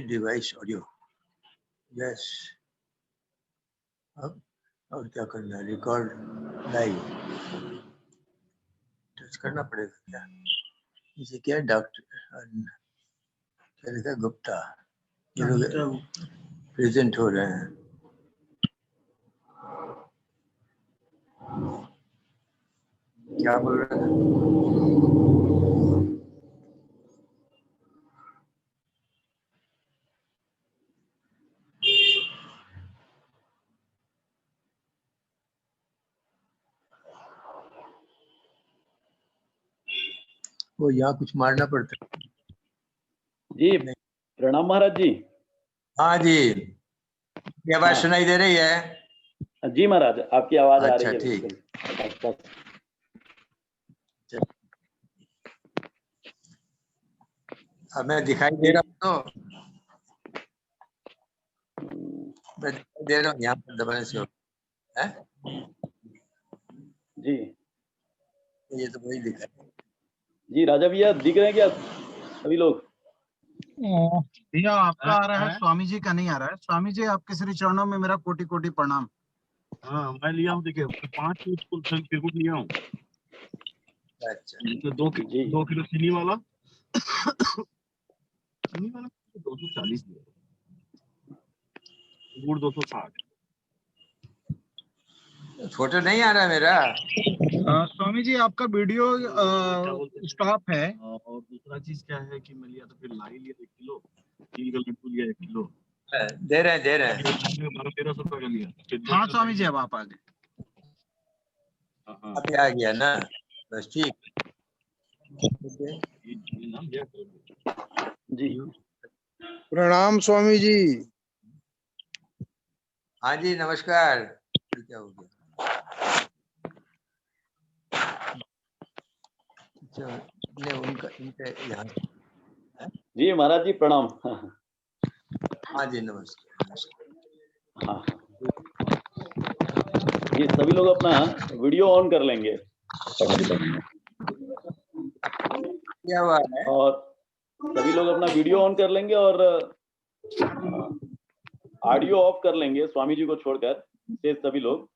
Device audio. Yes, अब और क्या करना है? रिकॉर्ड लाइव टच करना पड़ेगा क्या? इसे क्या डॉक्टर क्या लिखा? गुप्ता, ये लोग प्रेजेंट हो रहे हैं। क्या बोल रहे हैं? वो यहाँ कुछ मारना पड़ता है जी। प्रणाम महाराज जी। हाँ जी, ये आवाज सुनाई दे रही है? जी महाराज, आपकी आवाज आ रही है। ठीक। बिल्कुल। अब मैं दिखाई दे रहा हूँ तो मैं दिखाई दे रहा हूँ, यहाँ पर दबाने से है? जी ये तो वही दिखा जी। राजा भैया दिख रहे हैं क्या सभी लोग? भैया आपका आ रहा है, स्वामी जी का नहीं आ रहा है। स्वामी जी, आपके श्री चरणों में मेरा कोटि कोटि प्रणाम। हाँ, मैं लिया हूँ। देखिए 5 किलो तिरकुट लिया हूँ। अच्छा, 2 किलो चीनी वाला 240 गुड़ 260। फोटो नहीं आ रहा मेरा। स्वामी जी, आपका वीडियो स्टॉप है। और दूसरा चीज क्या है कि मैं लिया तो फिर लाई लिया 1 किलो, 3 किलो लड्डू लिया 1 किलो। दे रहे हैं 1200-1300 रुपए का लिया। हाँ स्वामी जी, अब आप आ गए। आप आ गया ना, बस ठीक। जी प्रणाम स्वामी जी। हाँ जी, नमस्कार। क्या हो गया? अच्छा, उनका यहाँ। जी महाराज जी, प्रणाम। हाँ जी, नमस्कार। हाँ, ये सभी लोग अपना वीडियो ऑन कर लेंगे क्या हुआ है? और सभी लोग अपना वीडियो ऑन कर लेंगे और ऑडियो ऑफ कर लेंगे, स्वामी जी को छोड़कर शेष सभी लोग।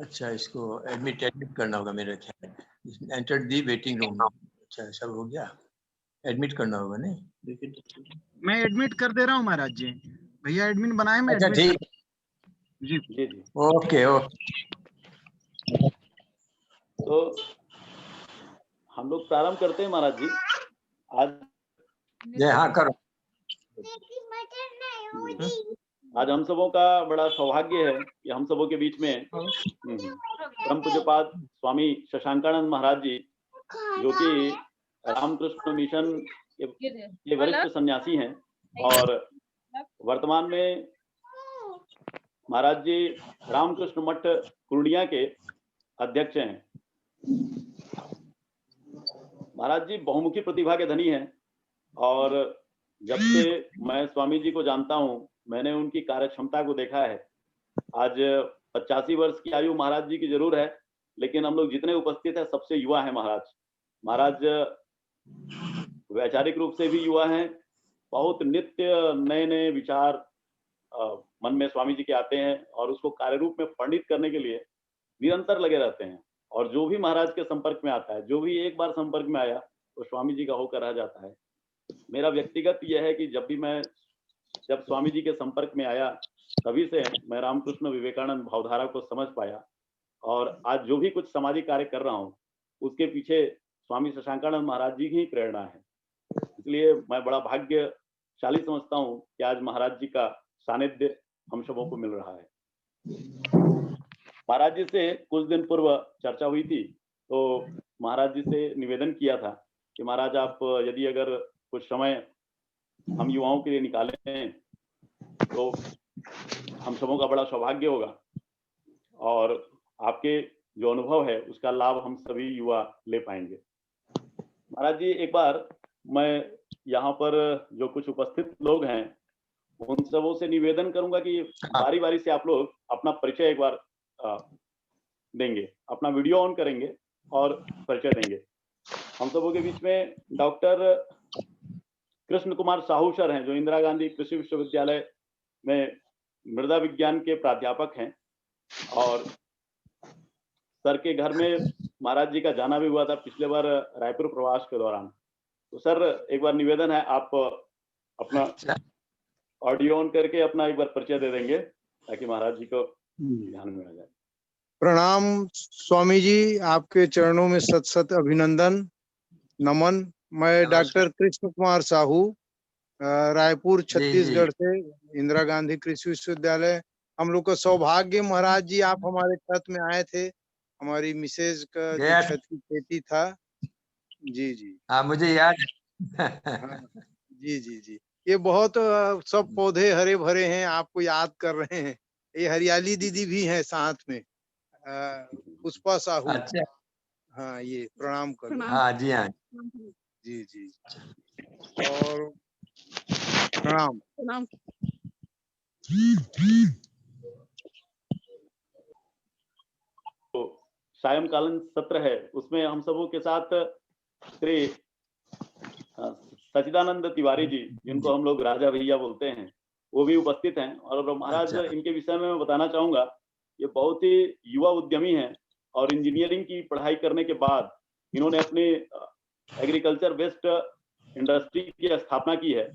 अच्छा, इसको एडमिट करना होगा मेरे ख्याल। Enter the waiting room. अच्छा, सब हो गया। एडमिट करना होगा नहीं? मैं एडमिट कर दे रहा हूँ महाराज जी। भैया एडमिट बनाए, मैं अच्छा, एडमिट ठीक। जी जी जी। ओके। तो हम लोग प्रारंभ करते हैं महाराज जी। हाँ, करो। आज हम सबों का बड़ा सौभाग्य है कि हम सबों के बीच में परम पूज्यपाद स्वामी शशांकानंद महाराज जी, जो कि रामकृष्ण मिशन के वरिष्ठ सन्यासी हैं और वर्तमान में महाराज जी रामकृष्ण मठ कुर्डिया के अध्यक्ष हैं। महाराज जी बहुमुखी प्रतिभा के धनी हैं और जब से मैं स्वामी जी को जानता हूं, मैंने उनकी कार्य क्षमता को देखा है। आज 85 वर्ष की आयु महाराज जी की जरूर है, लेकिन हम लोग जितने उपस्थित हैं सबसे युवा हैं महाराज। महाराज वैचारिक रूप से भी युवा हैं। बहुत नित्य नए नए विचार मन में स्वामी जी के आते हैं और उसको कार्य रूप में परिणित करने के लिए निरंतर लगे रहते हैं। और जो भी महाराज के संपर्क में आता है, जो भी एक बार संपर्क में आया, तो स्वामी जी का होकर रह जाता है। मेरा व्यक्तिगत यह है कि जब स्वामी जी के संपर्क में आया, तभी से मैं रामकृष्ण विवेकानंद भावधारा को समझ पाया और आज जो भी कुछ सामाजिक कार्य कर रहा हूँ, उसके पीछे स्वामी शशांकानंद महाराज जी की ही प्रेरणा है। इसलिए मैं बड़ा भाग्यशाली समझता हूँ कि आज महाराज जी का सानिध्य हम सबों को मिल रहा है। महाराज जी से कुछ दिन पूर्व चर्चा हुई थी, तो महाराज जी से निवेदन किया था कि महाराज आप यदि अगर कुछ समय हम युवाओं के लिए निकालें तो हम सबों का बड़ा सौभाग्य होगा और आपके जो अनुभव है उसका लाभ हम सभी युवा ले पाएंगे। महाराज जी, एक बार मैं यहाँ पर जो कुछ उपस्थित लोग हैं उन सबों से निवेदन करूंगा कि बारी बारी से आप लोग अपना परिचय एक बार देंगे, अपना वीडियो ऑन करेंगे और परिचय देंगे। हम सबों के बीच में डॉक्टर कृष्ण कुमार साहू सर हैं, जो इंदिरा गांधी कृषि विश्वविद्यालय में मृदा विज्ञान के प्राध्यापक हैं, और सर के घर में महाराज जी का जाना भी हुआ था पिछले बार रायपुर प्रवास के दौरान। तो सर एक बार निवेदन है, आप अपना ऑडियो ऑन करके अपना एक बार परिचय दे देंगे ताकि महाराज जी को ध्यान में आ जाए। प्रणाम स्वामी जी, आपके चरणों में सत सत अभिनंदन नमन। मैं डॉक्टर कृष्ण कुमार साहू, रायपुर छत्तीसगढ़ से, इंदिरा गांधी कृषि विश्वविद्यालय। हम लोग का सौभाग्य महाराज जी, आप हमारे छत में आए थे, हमारी मिसेज का जो छत की खेती था। जी जी हाँ, मुझे याद है। हाँ, जी जी जी। ये बहुत सब पौधे हरे भरे हैं, आपको याद कर रहे हैं। ये हरियाली दीदी भी है साथ में, पुष्पा साहू। अच्छा, हाँ, ये प्रणाम करो। हाँ जी, हाँ जी जी। और प्रणाम। तो सायंकालीन सत्र है, उसमें हम सबों के साथ श्री सचिदानंद तिवारी जी, जिनको हम लोग राजा भैया बोलते हैं, वो भी उपस्थित हैं। और महाराज इनके विषय में मैं बताना चाहूंगा, ये बहुत ही युवा उद्यमी हैं और इंजीनियरिंग की पढ़ाई करने के बाद इन्होंने अपनी एग्रीकल्चर बेस्ड इंडस्ट्री की स्थापना की है।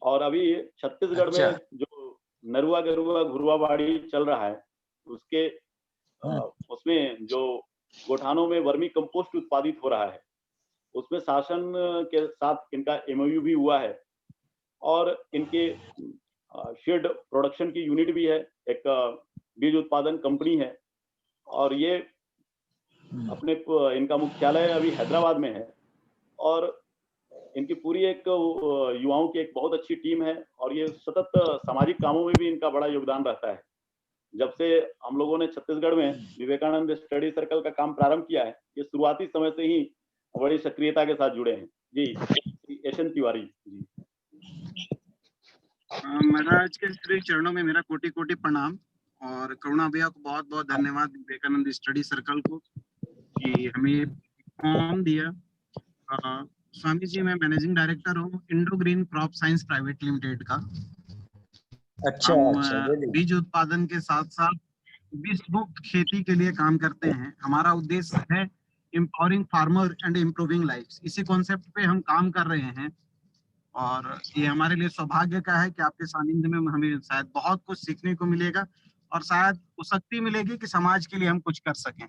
और अभी छत्तीसगढ़ में जो नरुआ गरुआ घुरुआ बाड़ी चल रहा है, उसके उसमें जो गोठानों में वर्मी कंपोस्ट उत्पादित हो रहा है, उसमें शासन के साथ इनका एमओयू भी हुआ है। और इनके शेड प्रोडक्शन की यूनिट भी है, एक बीज उत्पादन कंपनी है। और ये अपने इनका मुख्यालय अभी हैदराबाद में है। और इनकी पूरी एक युवाओं की एक बहुत अच्छी टीम है, और ये सतत सामाजिक कामों में भी इनका बड़ा योगदान रहता है। जब से हम लोगों ने छत्तीसगढ़ में विवेकानंद स्टडी सर्कल का काम प्रारंभ किया है, ये शुरुआती समय से ही बड़ी सक्रियता के साथ जुड़े हैं। जी, एशन तिवारी जी। महाराज के श्री चरणों में मेरा कोटि कोटि प्रणाम, और करुणा भैया को बहुत बहुत धन्यवाद, विवेकानंद स्टडी सर्कल को, कि हमें फॉर्म दिया। स्वामी जी, मैं मैनेजिंग डायरेक्टर हूँ Indo green crop science private limited का। अच्छा, हम बीज उत्पादन के साथ साथ विष मुक्त खेती के लिए काम करते हैं। हमारा उद्देश्य है empowering farmer and improving life. इसी कॉन्सेप्ट पे हम काम कर रहे हैं, और ये हमारे लिए सौभाग्य का है कि आपके सानिध्य में हमें शायद बहुत कुछ सीखने को मिलेगा, और शायद वो शक्ति मिलेगी कि समाज के लिए हम कुछ कर सकें।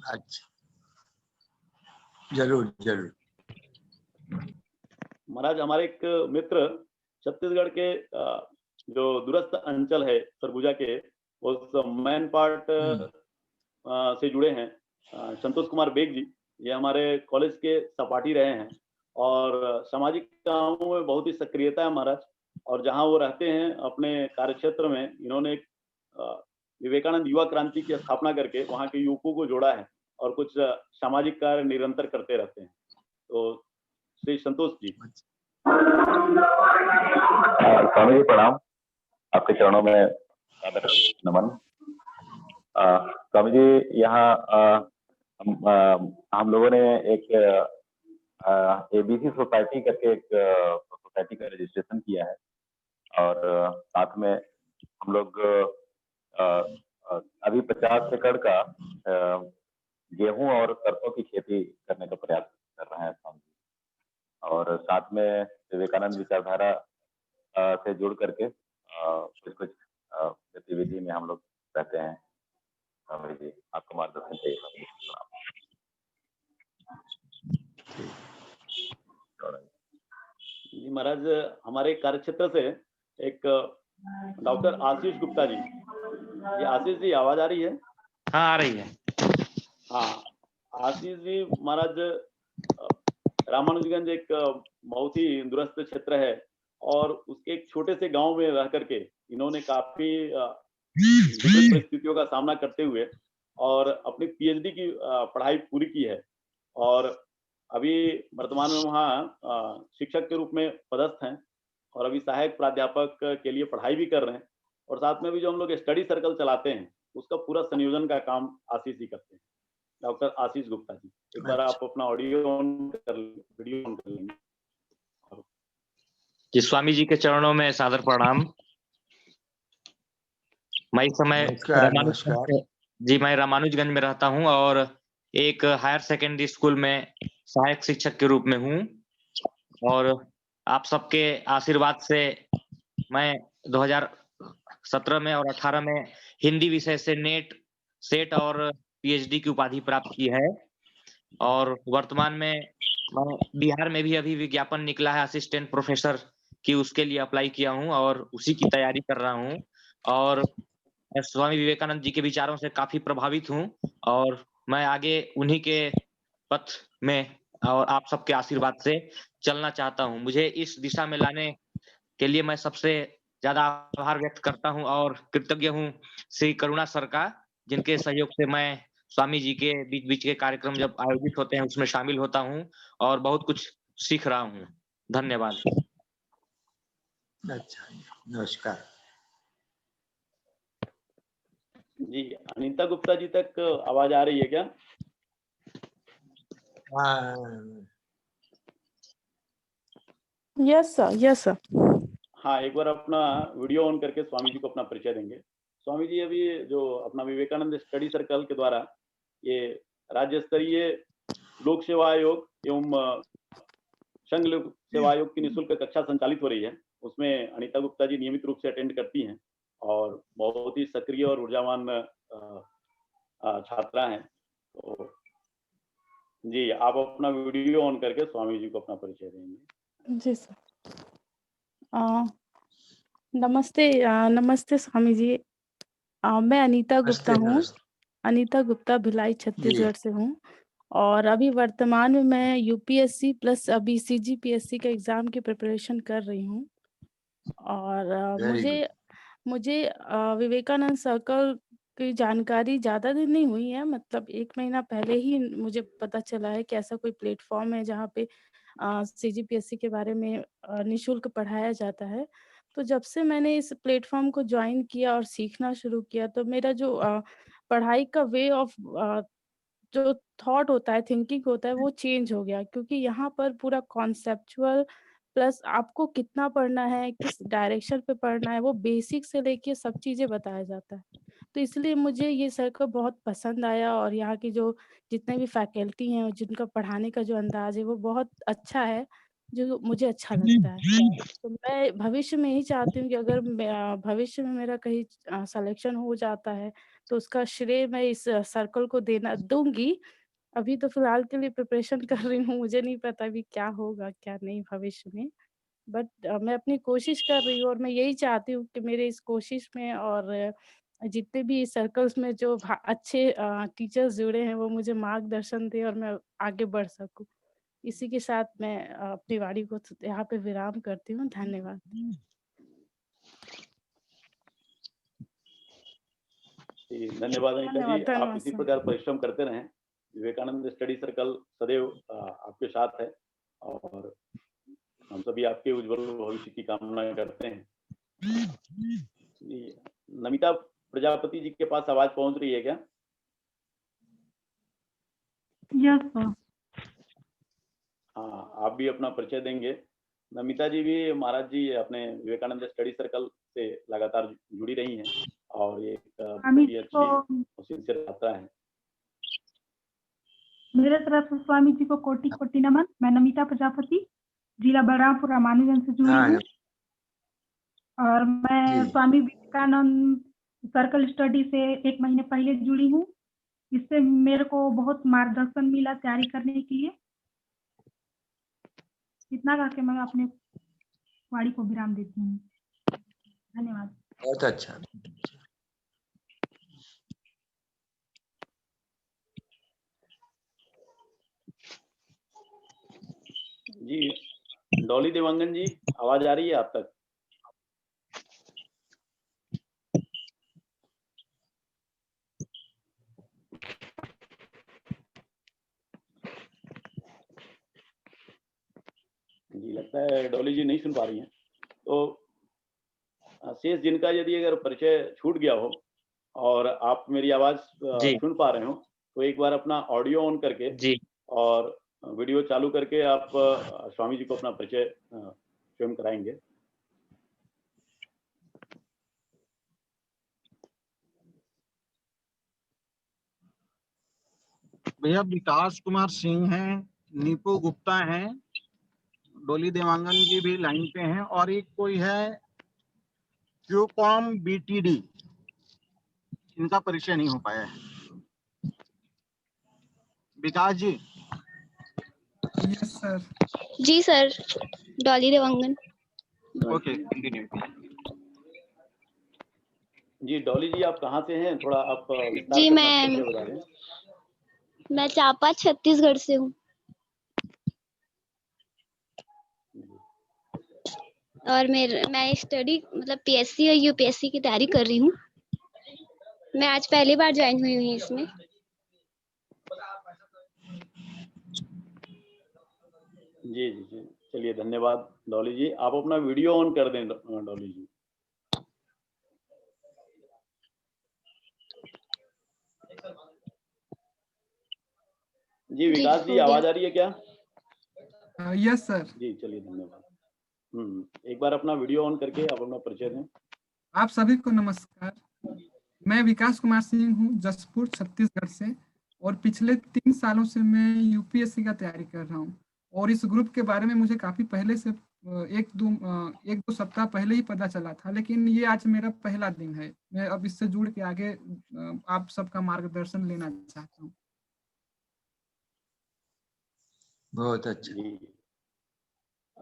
अच्छा, जरूर जरूर। महाराज, हमारे एक मित्र छत्तीसगढ़ के जो दूरस्थ अंचल है सरगुजा के, उस मैन पार्ट से जुड़े हैं, संतोष कुमार बेग जी। ये हमारे कॉलेज के सपाटी रहे हैं और सामाजिक कामों में बहुत ही सक्रियता है महाराज। और जहां वो रहते हैं अपने कार्यक्षेत्र में, इन्होंने एक विवेकानंद युवा क्रांति की स्थापना करके वहां के युवकों को जोड़ा है और कुछ सामाजिक कार्य निरंतर करते रहते हैं। तो श्री संतोष जी। स्वामी जी प्रणाम, आपके चरणों में सादर नमन। स्वामी जी, यहाँ हम लोगों ने एक एबीसी सोसाइटी करके एक सोसाइटी का रजिस्ट्रेशन किया है, और साथ में हम लोग अभी 50 एकड़ का गेहूं और सरसों की खेती करने का प्रयास कर रहे हैं स्वामी जी। और साथ में विवेकानंद विचारधारा से जुड़ करके कुछ कुछ गतिविधि में हम लोग रहते हैं। स्वामी जी, आपको मार्गदर्शन चाहिए। जी महाराज, हमारे कार्यक्षेत्र से एक डॉक्टर आशीष गुप्ता जी। ये आशीष जी, आवाज आ रही है? हाँ, आ रही है। हाँ, आशीष जी महाराज, रामानुजगंज एक बहुत ही दूरस्थ क्षेत्र है, और उसके एक छोटे से गांव में रह करके इन्होंने काफी विपरीत परिस्थितियों का सामना करते हुए और अपनी पीएचडी की पढ़ाई पूरी की है। और अभी वर्तमान में वहाँ शिक्षक के रूप में पदस्थ हैं। और अभी सहायक प्राध्यापक के लिए पढ़ाई भी कर रहे हैं, और साथ में भी जो हम लोग स्टडी सर्कल चलाते हैं उसका पूरा संयोजन का काम आशीष ही करते हैं। डॉक्टर आशीष गुप्ता जी, एक बार आप अपना ऑडियो ऑन कर, वीडियो ऑन कर लेंगे। जी, स्वामी जी के चरणों में सादर प्रणाम। मैं इस समय जी मैं रामानुजगंज में रहता हूं और एक हायर सेकेंडरी स्कूल में सहायक शिक्षक के रूप में हूं, और आप सबके आशीर्वाद से मैं 2017 में और 18 में हिंदी विषय से नेट, सेट और पीएचडी की उपाधि प्राप्त की है, और वर्तमान में मैं बिहार में भी अभी विज्ञापन निकला है असिस्टेंट प्रोफेसर की, उसके लिए अप्लाई किया हूं और उसी की तैयारी कर रहा हूं। और मैं स्वामी विवेकानंद जी के विचारों से काफी प्रभावित हूं और मैं आगे उन्हीं के पथ में और आप सबके आशीर्वाद से चलना चाहता हूं। मुझे इस दिशा में लाने के लिए मैं सबसे ज्यादा आभार व्यक्त करता हूं और कृतज्ञ हूं श्री करुणा सर का, जिनके सहयोग से मैं स्वामी जी के बीच बीच के कार्यक्रम जब आयोजित होते हैं उसमें शामिल होता हूं और बहुत कुछ सीख रहा हूं। धन्यवाद। अच्छा, नमस्कार जी। अनीता गुप्ता जी तक आवाज आ रही है क्या? Yes sir, yes sir. हाँ, एक बार अपना वीडियो ऑन करके स्वामी जी को अपना परिचय देंगे। स्वामी जी अभी जो अपना विवेकानंद स्टडी सर्कल के द्वारा ये राज्य स्तरीय लोक सेवा आयोग एवं संघ लोक सेवा आयोग की निःशुल्क कक्षा संचालित हो रही है, उसमें अनीता गुप्ता जी नियमित रूप से अटेंड करती हैं और बहुत ही सक्रिय और ऊर्जावान छात्रा हैं। तो जी, आप अपना वीडियो ऑन करके स्वामी जी को अपना परिचय देंगे। जी सर। नमस्ते, नमस्ते स्वामी जी। मैं अनीता गुप्ता हूँ। अनीता गुप्ता भिलाई छत्तीसगढ़ से हूँ और अभी वर्तमान में मैं यूपीएससी प्लस अभी सीजीपीएससी का एग्जाम की प्रिपरेशन कर रही हूँ। और मुझे विवेकानंद सर्कल की जानकारी ज़्यादा दिन नहीं हुई है, मतलब 1 महीना पहले ही मुझे पता चला है कि ऐसा कोई प्लेटफॉर्म है जहाँ पे सीजीपीएससी के बारे में निःशुल्क पढ़ाया जाता है। तो जब से मैंने इस प्लेटफॉर्म को ज्वाइन किया और सीखना शुरू किया, तो मेरा जो पढ़ाई का वे ऑफ जो थॉट होता है, थिंकिंग होता है, वो चेंज हो गया, क्योंकि यहाँ पर पूरा कॉन्सेप्चुअल प्लस आपको कितना पढ़ना है, किस डायरेक्शन पे पढ़ना है, वो बेसिक से लेके सब चीज़ें बताया जाता है। तो इसलिए मुझे ये सर्कल बहुत पसंद आया और यहाँ की जो जितने भी फैकल्टी हैं और जिनका पढ़ाने का जो अंदाज़ है वो बहुत अच्छा है, जो मुझे अच्छा लगता है। तो मैं भविष्य में यही चाहती हूँ कि अगर भविष्य में मेरा कहीं सिलेक्शन हो जाता है, तो उसका श्रेय मैं इस सर्कल को देना दूँगी। अभी तो फिलहाल के लिए प्रिपरेशन कर रही हूँ, मुझे नहीं पता अभी क्या होगा, क्या नहीं भविष्य में। बट मैं अपनी कोशिश कर रही हूँ और मैं यही चाहती हूँ कि मेरे इस कोशिश में और जितने भी सर्कल्स में जो अच्छे टीचर्स जुड़े हैं, वो मुझे मार्गदर्शन दें और मैं आगे बढ़ सकूँ। इसी के साथ मैं अपनी वाणी को यहाँ पे विराम करती हूँ। धन्यवाद। धन्यवाद अनीता जी। आप इसी प्रकार परिश्रम करते रहें। विवेकानंद स्टडी सर्कल सदैव आपके साथ है और हम सभी आपके उज्जवल भविष्य की कामना करते हैं। नमिता प्रजापति जी के पास आवाज पहुंच रही है क्या? Yes sir. हाँ, आप भी अपना परिचय देंगे। नमिता जी भी महाराज जी अपने विवेकानंद स्टडी सर्कल से लगातार जुड़ी रही हैं और ये बहुत ही अच्छी सिंसियर छात्रा है। मेरे तरफ से स्वामी जी को कोटि कोटि नमन। मैं नमिता प्रजापति, जिला बलरामपुर, रामानुजगंज से जुड़ी हूँ और मैं स्वामी विवेकानंद सर्कल स्टडी से 1 महीने पहले जुड़ी हूँ। इससे मेरे को बहुत मार्गदर्शन मिला तैयारी करने के लिए। इतना करके मैं अपने वाणी को विराम देती हूँ। धन्यवाद। बहुत अच्छा। जी, डॉली देवांगन जी, आवाज आ रही है आप तक? जी, लगता है डॉली जी नहीं सुन पा रही हैं। तो शेष जिनका यदि अगर परिचय छूट गया हो और आप मेरी आवाज जी सुन पा रहे हो तो एक बार अपना ऑडियो ऑन करके जी और वीडियो चालू करके आप स्वामी जी को अपना परिचय स्वयं कराएंगे। भैया विकास कुमार सिंह हैं, नीपू गुप्ता हैं, डोली देवांगन जी भी लाइन पे हैं और एक कोई है क्यूकॉम बीटीडी, इनका परिचय नहीं हो पाया है। विकास जी। Yes sir. जी sir, Dolly Dewangan. Okay continue. जी डॉली जी, आप कहाँ से हैं? थोड़ा आप विस्तार जी से अपना परिचय बता दें। मैं चापा छत्तीसगढ़ से हूँ और मैं स्टडी मतलब पीएससी और यूपीएससी की तैयारी कर रही हूँ। मैं आज पहली बार ज्वाइन हुई हूँ इसमें। जी जी जी, चलिए धन्यवाद डॉली जी। आप अपना वीडियो ऑन कर दें डॉली जी। जी विकास जी, आवाज आ रही है क्या? Yes sir. जी चलिए धन्यवाद। एक बार अपना वीडियो ऑन करके आप अपना परिचय दें। आप सभी को नमस्कार। मैं विकास कुमार सिंह हूँ, जसपुर छत्तीसगढ़ से, और पिछले 3 सालों से मैं यूपीएससी का तैयारी कर रहा हूँ। और इस ग्रुप के बारे में मुझे काफी पहले से एक दो सप्ताह पहले ही पता चला था, लेकिन ये आज मेरा पहला दिन है। मैं अब इससे जुड़ के आगे आप सबका मार्गदर्शन लेना चाहता हूँ। बहुत अच्छा, जी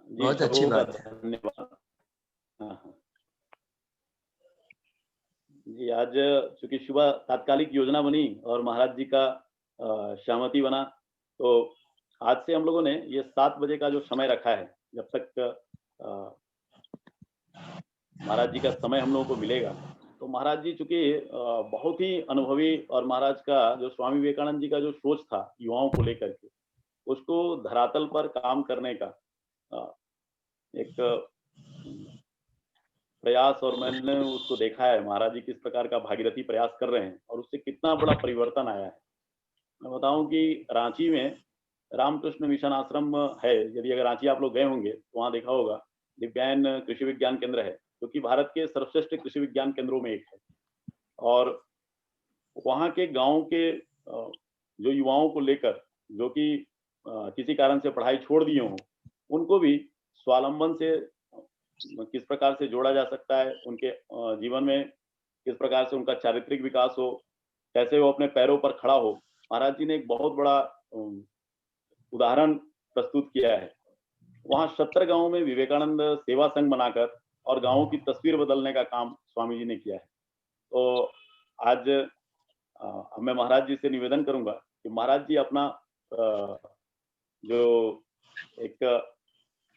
बहुत अच्छी बात है। धन्यवाद। जी आज चूंकि सुबह तात्कालिक योजना बनी और महाराज जी का सहमति बना, तो आज से हम लोगों ने ये 7 बजे का जो समय रखा है, जब तक महाराज जी का समय हम लोगों को मिलेगा। तो महाराज जी चूंकि बहुत ही अनुभवी, और महाराज का जो स्वामी विवेकानंद जी का जो सोच था युवाओं को लेकर के, उसको धरातल पर काम करने का एक प्रयास, और मैंने उसको देखा है महाराज जी किस प्रकार का भागीरथी प्रयास कर रहे हैं और उससे कितना बड़ा परिवर्तन आया है। मैं बताऊं कि रांची में रामकृष्ण मिशन आश्रम है, यदि अगर रांची आप लोग गए होंगे तो वहाँ देखा होगा, दिव्यायन कृषि विज्ञान केंद्र है, जो कि भारत के सर्वश्रेष्ठ कृषि विज्ञान केंद्रों में एक है। और वहाँ के गाँव के जो युवाओं को लेकर, जो कि किसी कारण से पढ़ाई छोड़ दिए हों, उनको भी स्वावलंबन से किस प्रकार से जोड़ा जा सकता है, उनके जीवन में किस प्रकार से उनका चारित्रिक विकास हो, कैसे वो अपने पैरों पर खड़ा हो, महाराज जी ने एक बहुत बड़ा उदाहरण प्रस्तुत किया है। वहाँ 17 गांवों में विवेकानंद सेवा संघ बनाकर और गांवों की तस्वीर बदलने का काम स्वामी जी ने किया है। तो आज मैं महाराज जी से निवेदन करूंगा कि महाराज जी अपना जो एक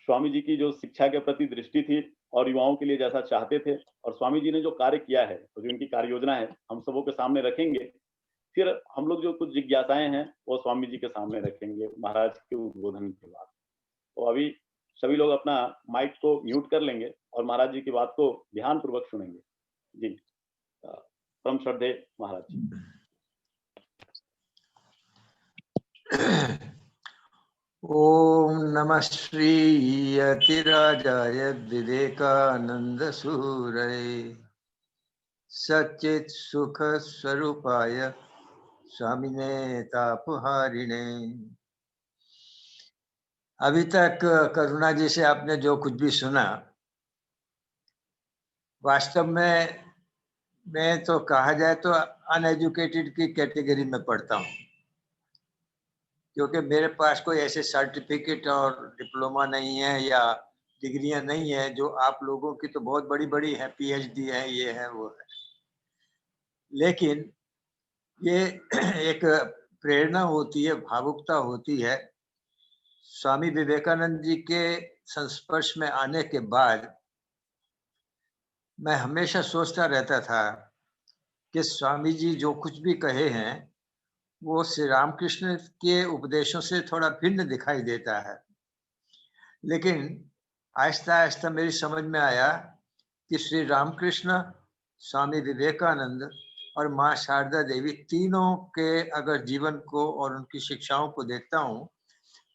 स्वामी जी की जो शिक्षा के प्रति दृष्टि थी और युवाओं के लिए जैसा चाहते थे, और स्वामी जी ने जो कार्य किया है, तो जो उनकी कार्य योजना है, हम सबों के सामने रखेंगे। फिर हम लोग जो कुछ जिज्ञासाएं हैं वो स्वामी जी के सामने रखेंगे महाराज के उद्बोधन के बाद। तो अभी सभी लोग अपना माइक को म्यूट कर लेंगे और महाराज जी की बात को ध्यान पूर्वक सुनेंगे। जी परम श्रद्धे महाराज जी। ओम नमः श्री यतिराजाय विवेकानंद सूरये सच्चित सुख स्वरूपाय स्वामिने तापहारिणे। अभी तक करुणा जी से आपने जो कुछ भी सुना, वास्तव में मैं तो कहा जाए तो अनएजुकेटेड की कैटेगरी में पढ़ता हूँ, क्योंकि मेरे पास कोई ऐसे सर्टिफिकेट और डिप्लोमा नहीं है या डिग्रियां नहीं है जो आप लोगों की तो बहुत बड़ी बड़ी है, पीएचडी है, ये है वो है। लेकिन ये एक प्रेरणा होती है, भावुकता होती है। स्वामी विवेकानंद जी के संस्पर्श में आने के बाद मैं हमेशा सोचता रहता था कि स्वामी जी जो कुछ भी कहे हैं वो श्री रामकृष्ण के उपदेशों से थोड़ा भिन्न दिखाई देता है। लेकिन आहिस्ता आहिस्ता मेरी समझ में आया कि श्री रामकृष्ण, स्वामी विवेकानंद और माँ शारदा देवी तीनों के अगर जीवन को और उनकी शिक्षाओं को देखता हूँ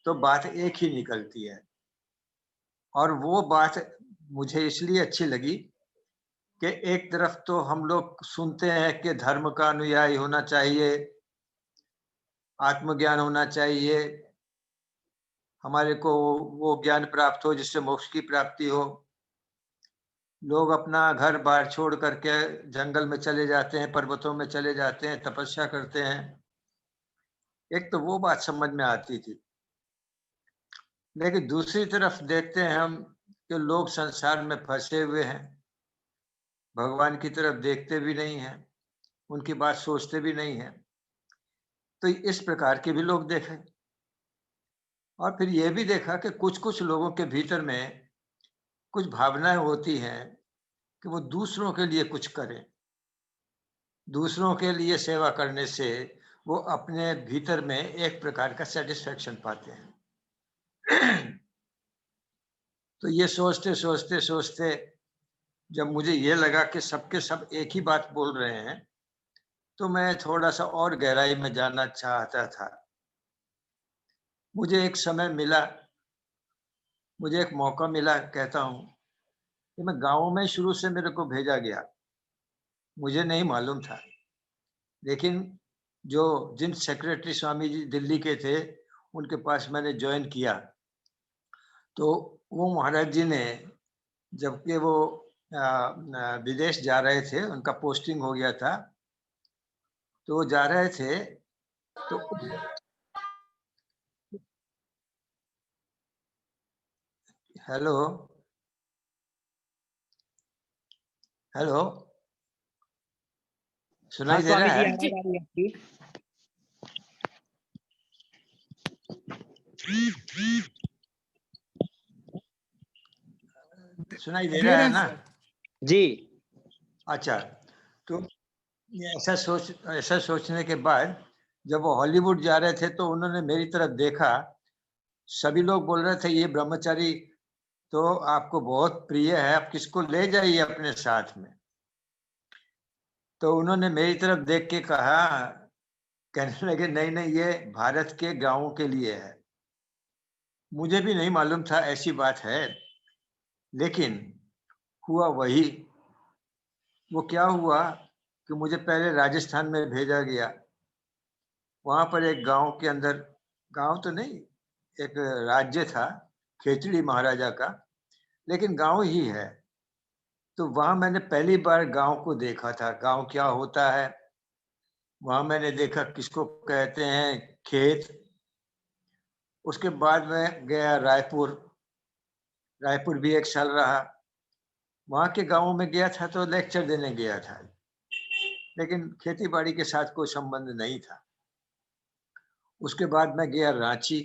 तो बात एक ही निकलती है। और वो बात मुझे इसलिए अच्छी लगी कि एक तरफ तो हम लोग सुनते हैं कि धर्म का अनुयायी होना चाहिए, आत्मज्ञान होना चाहिए, हमारे को वो ज्ञान प्राप्त हो जिससे मोक्ष की प्राप्ति हो। लोग अपना घर बार छोड़ करके जंगल में चले जाते हैं, पर्वतों में चले जाते हैं, तपस्या करते हैं। एक तो वो बात समझ में आती थी, लेकिन दूसरी तरफ देखते हैं हम कि लोग संसार में फंसे हुए हैं, भगवान की तरफ देखते भी नहीं हैं, उनकी बात सोचते भी नहीं हैं। तो इस प्रकार के भी लोग देखे और फिर ये भी देखा कि कुछ लोगों के भीतर में कुछ भावनाएं होती हैं कि वो दूसरों के लिए कुछ करें, दूसरों के लिए सेवा करने से वो अपने भीतर में एक प्रकार का सेटिस्फेक्शन पाते हैं। तो ये सोचते सोचते सोचते जब मुझे ये लगा कि सबके सब एक ही बात बोल रहे हैं, तो मैं थोड़ा सा और गहराई में जानना चाहता था। मुझे एक समय मिला, मुझे एक मौका मिला, कहता हूँ कि मैं गाँव में शुरू से मेरे को भेजा गया, मुझे नहीं मालूम था। लेकिन जिन सेक्रेटरी स्वामी जी दिल्ली के थे, उनके पास मैंने ज्वाइन किया, तो वो महाराज जी ने, जबकि वो विदेश जा रहे थे, उनका पोस्टिंग हो गया था, तो वो जा रहे थे, तो हेलो हेलो, सुनाई दे रहा है? सुनाई दे रहा है ना? जी। अच्छा, तो ऐसा सोचने के बाद जब वो हॉलीवुड जा रहे थे तो उन्होंने मेरी तरफ देखा। सभी लोग बोल रहे थे ये ब्रह्मचारी तो आपको बहुत प्रिय है, आप किसको ले जाइए अपने साथ में। तो उन्होंने मेरी तरफ देख के कहा, कहने लगे नहीं नहीं, ये भारत के गांवों के लिए है। मुझे भी नहीं मालूम था ऐसी बात है, लेकिन हुआ वही। वो क्या हुआ कि मुझे पहले राजस्थान में भेजा गया। वहां पर एक गांव के अंदर, गांव तो नहीं, एक राज्य था खेचड़ी महाराजा का, लेकिन गांव ही है। तो वहां मैंने पहली बार गांव को देखा था, गांव क्या होता है। वहां मैंने देखा किसको कहते हैं खेत। उसके बाद मैं गया रायपुर, रायपुर भी 1 साल रहा। वहां के गांवों में गया था तो लेक्चर देने गया था, लेकिन खेती बाड़ी के साथ कोई संबंध नहीं था। उसके बाद मैं गया रांची।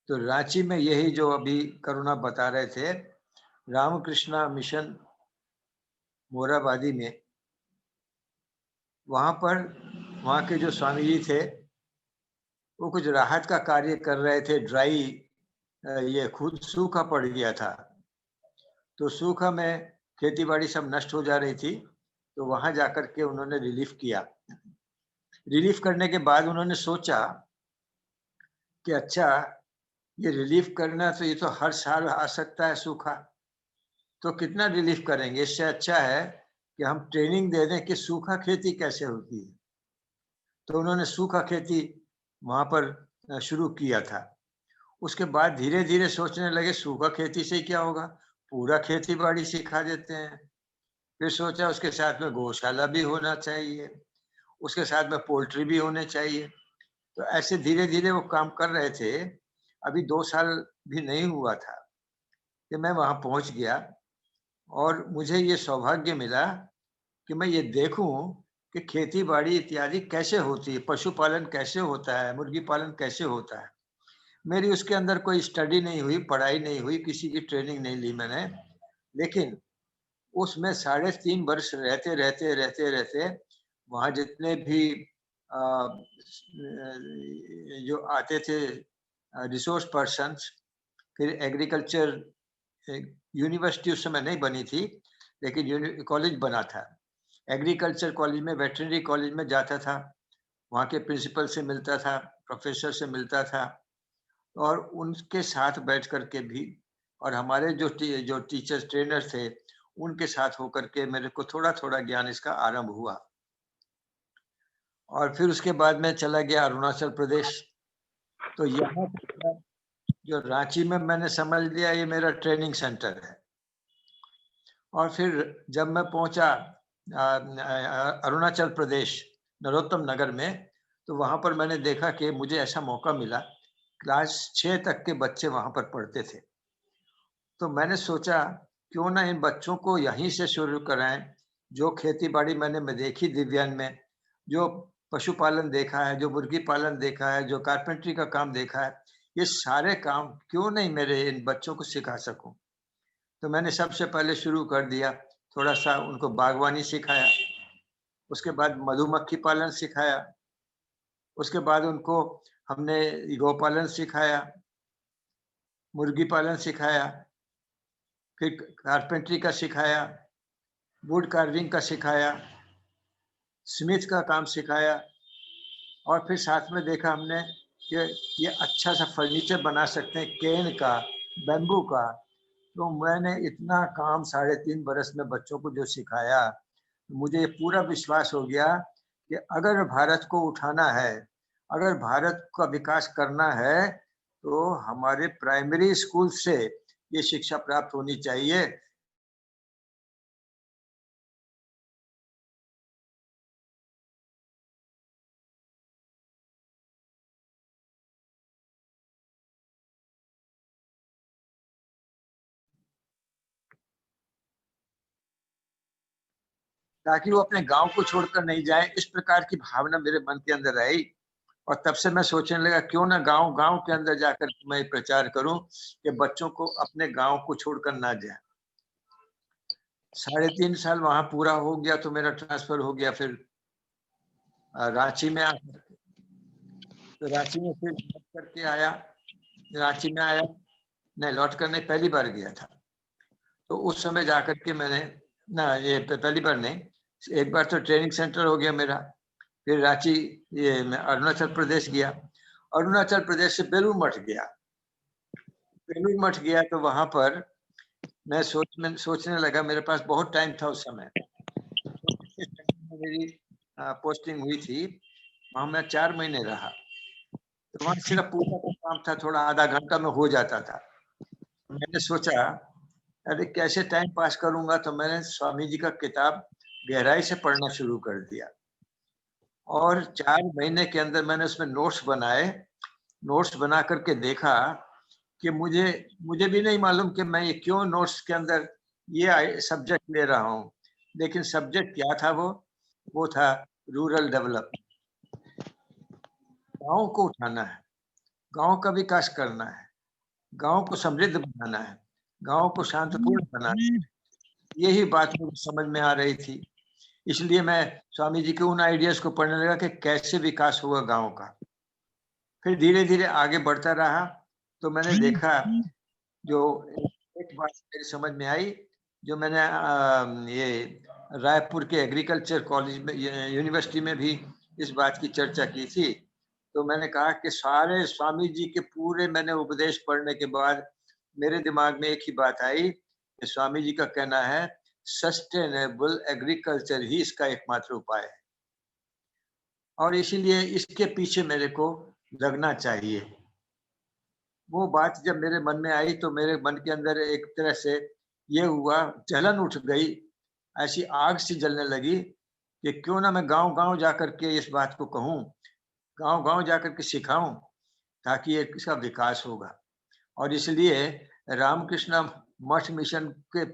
तो रांची में यही जो अभी करुणा बता रहे थे, रामकृष्णा मिशन मोराबादी में, वहां पर वहां के जो स्वामी जी थे वो कुछ राहत का कार्य कर रहे थे। ड्राई, ये खुद सूखा पड़ गया था, तो सूखा में खेती बाड़ी सब नष्ट हो जा रही थी। तो वहां जाकर के उन्होंने रिलीफ किया। रिलीफ करने के बाद उन्होंने सोचा कि अच्छा, ये रिलीफ करना तो ये तो हर साल आ सकता है सूखा, तो कितना रिलीफ करेंगे। इससे अच्छा है कि हम ट्रेनिंग दे दें कि सूखा खेती कैसे होती है। तो उन्होंने सूखा खेती वहां पर शुरू किया था। उसके बाद धीरे धीरे सोचने लगे सूखा खेती से क्या होगा, पूरा खेती बाड़ी सिखा देते हैं। फिर सोचा उसके साथ में गौशाला भी होना चाहिए, उसके साथ में पोल्ट्री भी होने चाहिए। तो ऐसे धीरे धीरे वो काम कर रहे थे। अभी 2 साल भी नहीं हुआ था कि मैं वहां पहुंच गया, और मुझे ये सौभाग्य मिला कि मैं ये देखूं कि खेती बाड़ी इत्यादि कैसे होती है, पशुपालन कैसे होता है, मुर्गी पालन कैसे होता है। मेरी उसके अंदर कोई स्टडी नहीं हुई, पढ़ाई नहीं हुई, किसी की ट्रेनिंग नहीं ली मैंने, लेकिन उसमें 3.5 वर्ष रहते रहते रहते रहते वहाँ जितने भी जो आते थे रिसोर्स पर्सन्स, फिर एग्रीकल्चर यूनिवर्सिटी उस समय नहीं बनी थी, लेकिन कॉलेज बना था। एग्रीकल्चर कॉलेज में, वेटरनरी कॉलेज में जाता था, वहाँ के प्रिंसिपल से मिलता था, प्रोफेसर से मिलता था, और उनके साथ बैठ करके भी, और हमारे जो टीचर्स ट्रेनर थे उनके साथ होकर के मेरे को थोड़ा थोड़ा ज्ञान इसका आरंभ हुआ। और फिर उसके बाद मैं चला गया अरुणाचल प्रदेश। तो यहाँ जो रांची में मैंने समझ लिया ये मेरा ट्रेनिंग सेंटर है। और फिर जब मैं पहुंचा अरुणाचल प्रदेश नरोत्तम नगर में, तो वहां पर मैंने देखा कि मुझे ऐसा मौका मिला, क्लास 6 तक के बच्चे वहां पर पढ़ते थे। तो मैंने सोचा क्यों ना इन बच्चों को यहीं से शुरू कराएं। जो खेती बाड़ी मैंने देखी दिव्यांग में, जो पशुपालन देखा है, जो मुर्गी पालन देखा है, जो कारपेंटरी का काम देखा है, ये सारे काम क्यों नहीं मेरे इन बच्चों को सिखा सकूं। तो मैंने सबसे पहले शुरू कर दिया, थोड़ा सा उनको बागवानी सिखाया, उसके बाद मधुमक्खी पालन सिखाया, उसके बाद उनको हमने गौपालन सिखाया, मुर्गी पालन सिखाया, फिर कारपेंटरी का सिखाया, वुड कार्विंग का सिखाया, स्मिथ का काम सिखाया, और फिर साथ में देखा हमने कि ये अच्छा सा फर्नीचर बना सकते हैं केन का, बैम्बू का। तो मैंने इतना काम 3.5 बरस में बच्चों को जो सिखाया, मुझे ये पूरा विश्वास हो गया कि अगर भारत को उठाना है, अगर भारत का विकास करना है, तो हमारे प्राइमरी स्कूल से ये शिक्षा प्राप्त होनी चाहिए। ताकि वो अपने गांव को छोड़कर नहीं जाए, इस प्रकार की भावना मेरे मन के अंदर आई। और तब से मैं सोचने लगा क्यों ना गांव के अंदर जाकर मैं प्रचार करूं कि बच्चों को अपने गांव को छोड़कर ना जाए। 3.5 साल वहां पूरा हो गया तो मेरा ट्रांसफर हो गया फिर रांची में। तो रांची में फिर लौट करके आया, रांची में आया नहीं, लौट कर नहीं, पहली बार गया था। तो उस समय जाकर के मैंने ना, ये पहली बार नहीं, एक बार तो ट्रेनिंग सेंटर हो गया मेरा। फिर रांची, ये मैं अरुणाचल प्रदेश गया, अरुणाचल प्रदेश से बेलूर मठ गया। बेलूर मठ गया तो वहां पर मैं सोचने लगा, मेरे पास बहुत टाइम था उस समय, मेरी पोस्टिंग हुई थी, वहां मैं 4 महीने रहा। तो वहां सिर्फ पूजा का काम था, थोड़ा आधा घंटा में हो जाता था। मैंने सोचा अरे कैसे टाइम पास करूंगा, तो मैंने स्वामी जी का किताब गहराई से पढ़ना शुरू कर दिया। और 4 महीने के अंदर मैंने उसमें नोट्स बनाए। नोट्स बना करके देखा कि मुझे भी नहीं मालूम कि मैं ये क्यों नोट्स के अंदर ये सब्जेक्ट ले रहा हूँ, लेकिन सब्जेक्ट क्या था, वो था रूरल डेवलपमेंट। गांव को उठाना है, गांव का विकास करना है, गांव को समृद्ध बनाना है, गांव को शांतिपूर्ण बनाना है। यही बात मुझे समझ में आ रही थी। इसलिए मैं स्वामी जी के उन आइडियाज को पढ़ने लगा कि कैसे विकास होगा गांव का। फिर धीरे धीरे आगे बढ़ता रहा तो मैंने देखा, जो एक बात मेरी समझ में आई, जो मैंने ये रायपुर के एग्रीकल्चर कॉलेज में, यूनिवर्सिटी में भी इस बात की चर्चा की थी। तो मैंने कहा कि सारे स्वामी जी के पूरे मैंने उपदेश पढ़ने के बाद मेरे दिमाग में एक ही बात आई कि स्वामी जी का कहना है सस्टेनेबल एग्रीकल्चर ही इसका एकमात्र उपाय है, और इसीलिए इसके पीछे मेरे को लगना चाहिए। वो बात जब मेरे मन में आई तो मेरे मन के अंदर एक तरह से ये हुआ, जलन उठ गई, ऐसी आग सी जलने लगी कि क्यों ना मैं गांव जाकर के इस बात को कहूं, गांव जाकर के सिखाऊं, ताकि इसका विकास होगा। और इसलिए रामकृष्ण मठ मिशन के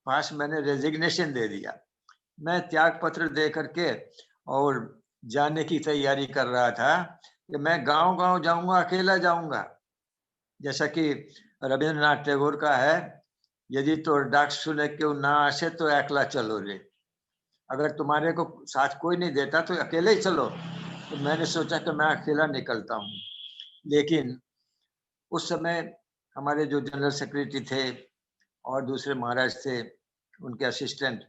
पास मैंने रेजिग्नेशन दे दिया। मैं त्याग पत्र दे करके और जाने की तैयारी कर रहा था कि मैं गांव जाऊंगा, अकेला जाऊंगा। जैसा कि रविंद्रनाथ टैगोर का है, यदि तो डाक सुने क्यों ना आसे तो अकेला चलो रे। अगर तुम्हारे को साथ कोई नहीं देता तो अकेले ही चलो। तो मैंने सोचा कि मैं अकेला निकलता हूँ। लेकिन उस समय हमारे जो जनरल सेक्रेटरी थे और दूसरे महाराज थे उनके असिस्टेंट।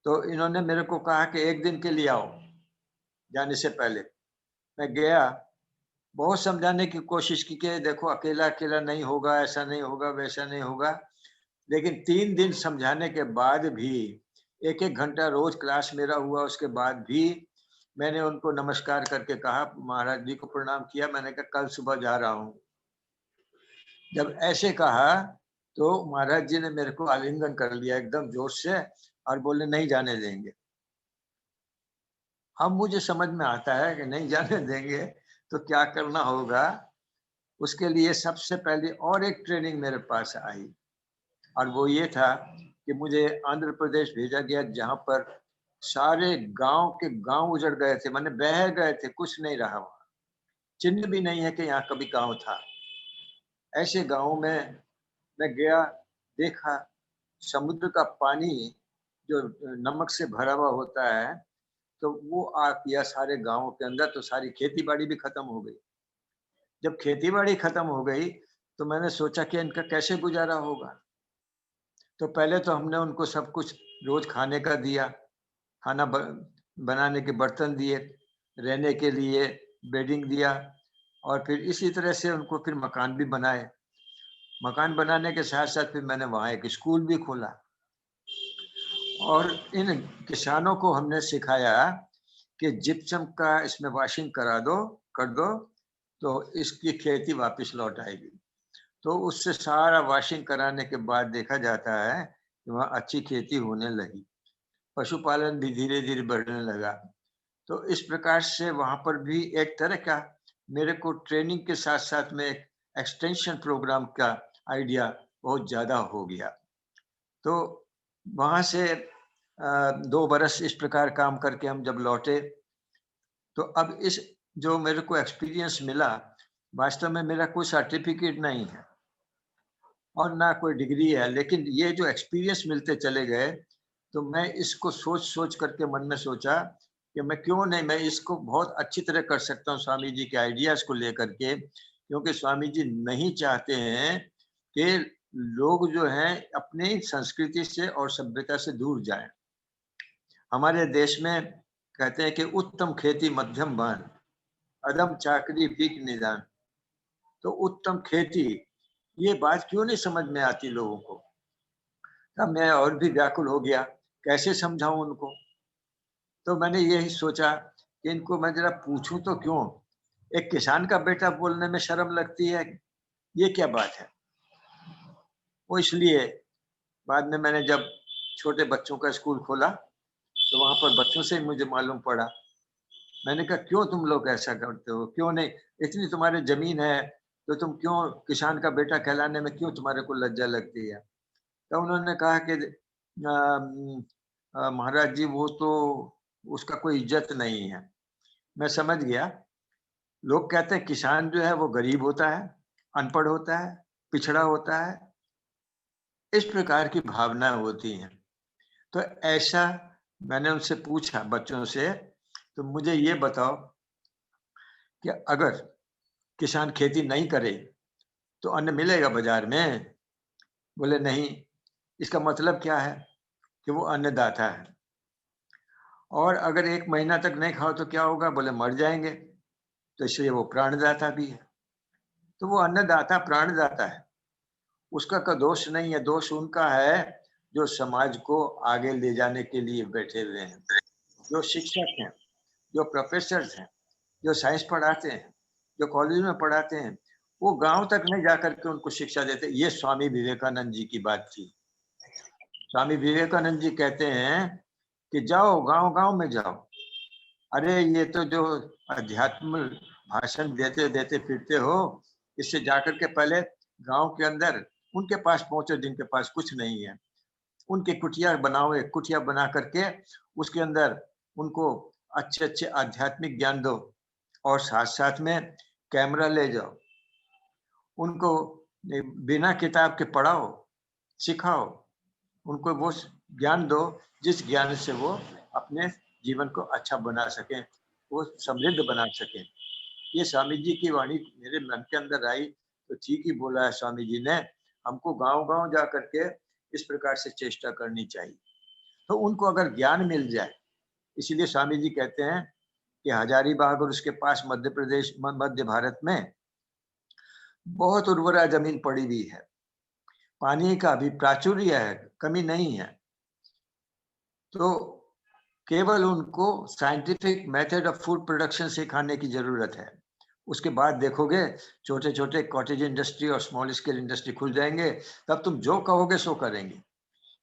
तो इन्होंने मेरे को कहा कि एक दिन के लिए आओ जाने से पहले। मैं गया, बहुत समझाने की कोशिश की कि देखो अकेला अकेला नहीं होगा, ऐसा नहीं होगा, वैसा नहीं होगा। लेकिन 3 दिन समझाने के बाद भी, 1-1 घंटा रोज क्लास मेरा हुआ, उसके बाद भी मैंने उनको नमस्कार करके कहा, महाराज जी को प्रणाम किया। मैंने कहा कल सुबह जा रहा हूँ। जब ऐसे कहा तो महाराज जी ने मेरे को आलिंगन कर लिया एकदम जोर से और बोले नहीं जाने देंगे। अब मुझे समझ में आता है कि नहीं जाने देंगे तो क्या करना होगा। उसके लिए सबसे पहले और एक ट्रेनिंग मेरे पास आई, और वो ये था कि मुझे आंध्र प्रदेश भेजा गया, जहाँ पर सारे गांव के गांव उजड़ गए थे, माने बह गए थे, कुछ नहीं रहा वहाँ, चिन्ह भी नहीं है कि यहाँ कभी गांव था। ऐसे गांव में मैं गया, देखा समुद्र का पानी जो नमक से भरा हुआ होता है, तो वो आ गया सारे गांवों के अंदर, तो सारी खेती बाड़ी भी खत्म हो गई। जब खेती बाड़ी खत्म हो गई तो मैंने सोचा कि इनका कैसे गुजारा होगा। तो पहले तो हमने उनको सब कुछ रोज खाने का दिया, खाना बनाने के बर्तन दिए, रहने के लिए बेडिंग दिया, और फिर इसी तरह से उनको फिर मकान भी बनाए। मकान बनाने के साथ साथ फिर मैंने वहाँ एक स्कूल भी खोला, और इन किसानों को हमने सिखाया कि जिप्सम का इसमें वॉशिंग कर दो तो इसकी खेती वापस लौट आएगी। तो उससे सारा वॉशिंग कराने के बाद देखा जाता है कि वहाँ अच्छी खेती होने लगी, पशुपालन भी धीरे धीरे बढ़ने लगा। तो इस प्रकार से वहाँ पर भी एक तरह का मेरे को ट्रेनिंग के साथ साथ में एक एक्सटेंशन प्रोग्राम का आइडिया बहुत ज़्यादा हो गया। तो वहाँ से 2 बरस इस प्रकार काम करके हम जब लौटे, तो अब इस जो मेरे को एक्सपीरियंस मिला, वास्तव में मेरा कोई सर्टिफिकेट नहीं है और ना कोई डिग्री है, लेकिन ये जो एक्सपीरियंस मिलते चले गए, तो मैं इसको सोच करके मन में सोचा कि मैं क्यों नहीं, मैं इसको बहुत अच्छी तरह कर सकता हूँ स्वामी जी के आइडियाज को लेकर के, क्योंकि स्वामी जी नहीं चाहते हैं कि लोग जो हैं अपनी संस्कृति से और सभ्यता से दूर जाएं। हमारे देश में कहते हैं कि उत्तम खेती मध्यम बान, अदम चाकरी भीख निदान। तो उत्तम खेती, ये बात क्यों नहीं समझ में आती लोगों को। तब मैं और भी व्याकुल हो गया, कैसे समझाऊं उनको। तो मैंने यही सोचा कि इनको मैं जरा पूछूं तो क्यों, एक किसान का बेटा बोलने में शर्म लगती है, ये क्या बात है। वो इसलिए बाद में मैंने जब छोटे बच्चों का स्कूल खोला तो वहां पर बच्चों से मुझे मालूम पड़ा। मैंने कहा क्यों तुम लोग ऐसा करते हो, क्यों नहीं, इतनी तुम्हारी जमीन है तो तुम क्यों किसान का बेटा कहलाने में क्यों तुम्हारे को लज्जा लगती है। तो उन्होंने कहा कि महाराज जी वो तो उसका कोई इज्जत नहीं है। मैं समझ गया, लोग कहते हैं किसान जो है वो गरीब होता है, अनपढ़ होता है, पिछड़ा होता है, इस प्रकार की भावनाएं होती हैं। तो ऐसा मैंने उनसे पूछा बच्चों से, तो मुझे ये बताओ कि अगर किसान खेती नहीं करे तो अन्न मिलेगा बाजार में। बोले नहीं। इसका मतलब क्या है कि वो अन्नदाता है, और अगर 1 महीना तक नहीं खाओ तो क्या होगा, बोले मर जाएंगे, तो इसलिए वो प्राणदाता भी है। तो वो अन्नदाता प्राणदाता है, उसका का दोष नहीं है, दोष उनका है जो समाज को आगे ले जाने के लिए बैठे हुए हैं, जो शिक्षक हैं, जो प्रोफेसर हैं, जो साइंस पढ़ाते हैं, जो कॉलेज में पढ़ाते हैं, वो गांव तक नहीं जाकर के उनको शिक्षा देते। ये स्वामी विवेकानंद जी की बात थी। स्वामी विवेकानंद जी कहते हैं कि जाओ गांव गांव में जाओ। अरे ये तो जो अध्यात्म भाषण देते देते फिरते हो, इससे जाकर के पहले गांव के अंदर उनके पास पहुंचो जिनके पास कुछ नहीं है, उनके कुटिया बनाओ, एक कुटिया बना करके उसके अंदर उनको अच्छे अच्छे आध्यात्मिक ज्ञान दो, और साथ साथ में कैमरा ले जाओ, उनको बिना किताब के पढ़ाओ, सिखाओ, उनको वो ज्ञान दो जिस ज्ञान से वो अपने जीवन को अच्छा बना सकें, वो समृद्ध बना सकें। ये स्वामी जी की वाणी मेरे मन के अंदर आई, तो ठीक ही बोला है स्वामी जी ने, हमको गांव गांव जा करके इस प्रकार से चेष्टा करनी चाहिए। तो उनको अगर ज्ञान मिल जाए, इसीलिए स्वामी जी कहते हैं कि हजारीबाग और उसके पास मध्य प्रदेश, मध्य भारत में बहुत उर्वरा जमीन पड़ी हुई है, पानी का भी प्राचुर्य है, कमी नहीं है। तो केवल उनको scientific method of food production सिखाने की जरूरत है। उसके बाद देखोगे छोटे छोटे कॉटेज इंडस्ट्री और स्मॉल स्केल इंडस्ट्री खुल जाएंगे, तब तुम जो कहोगे सो करेंगे।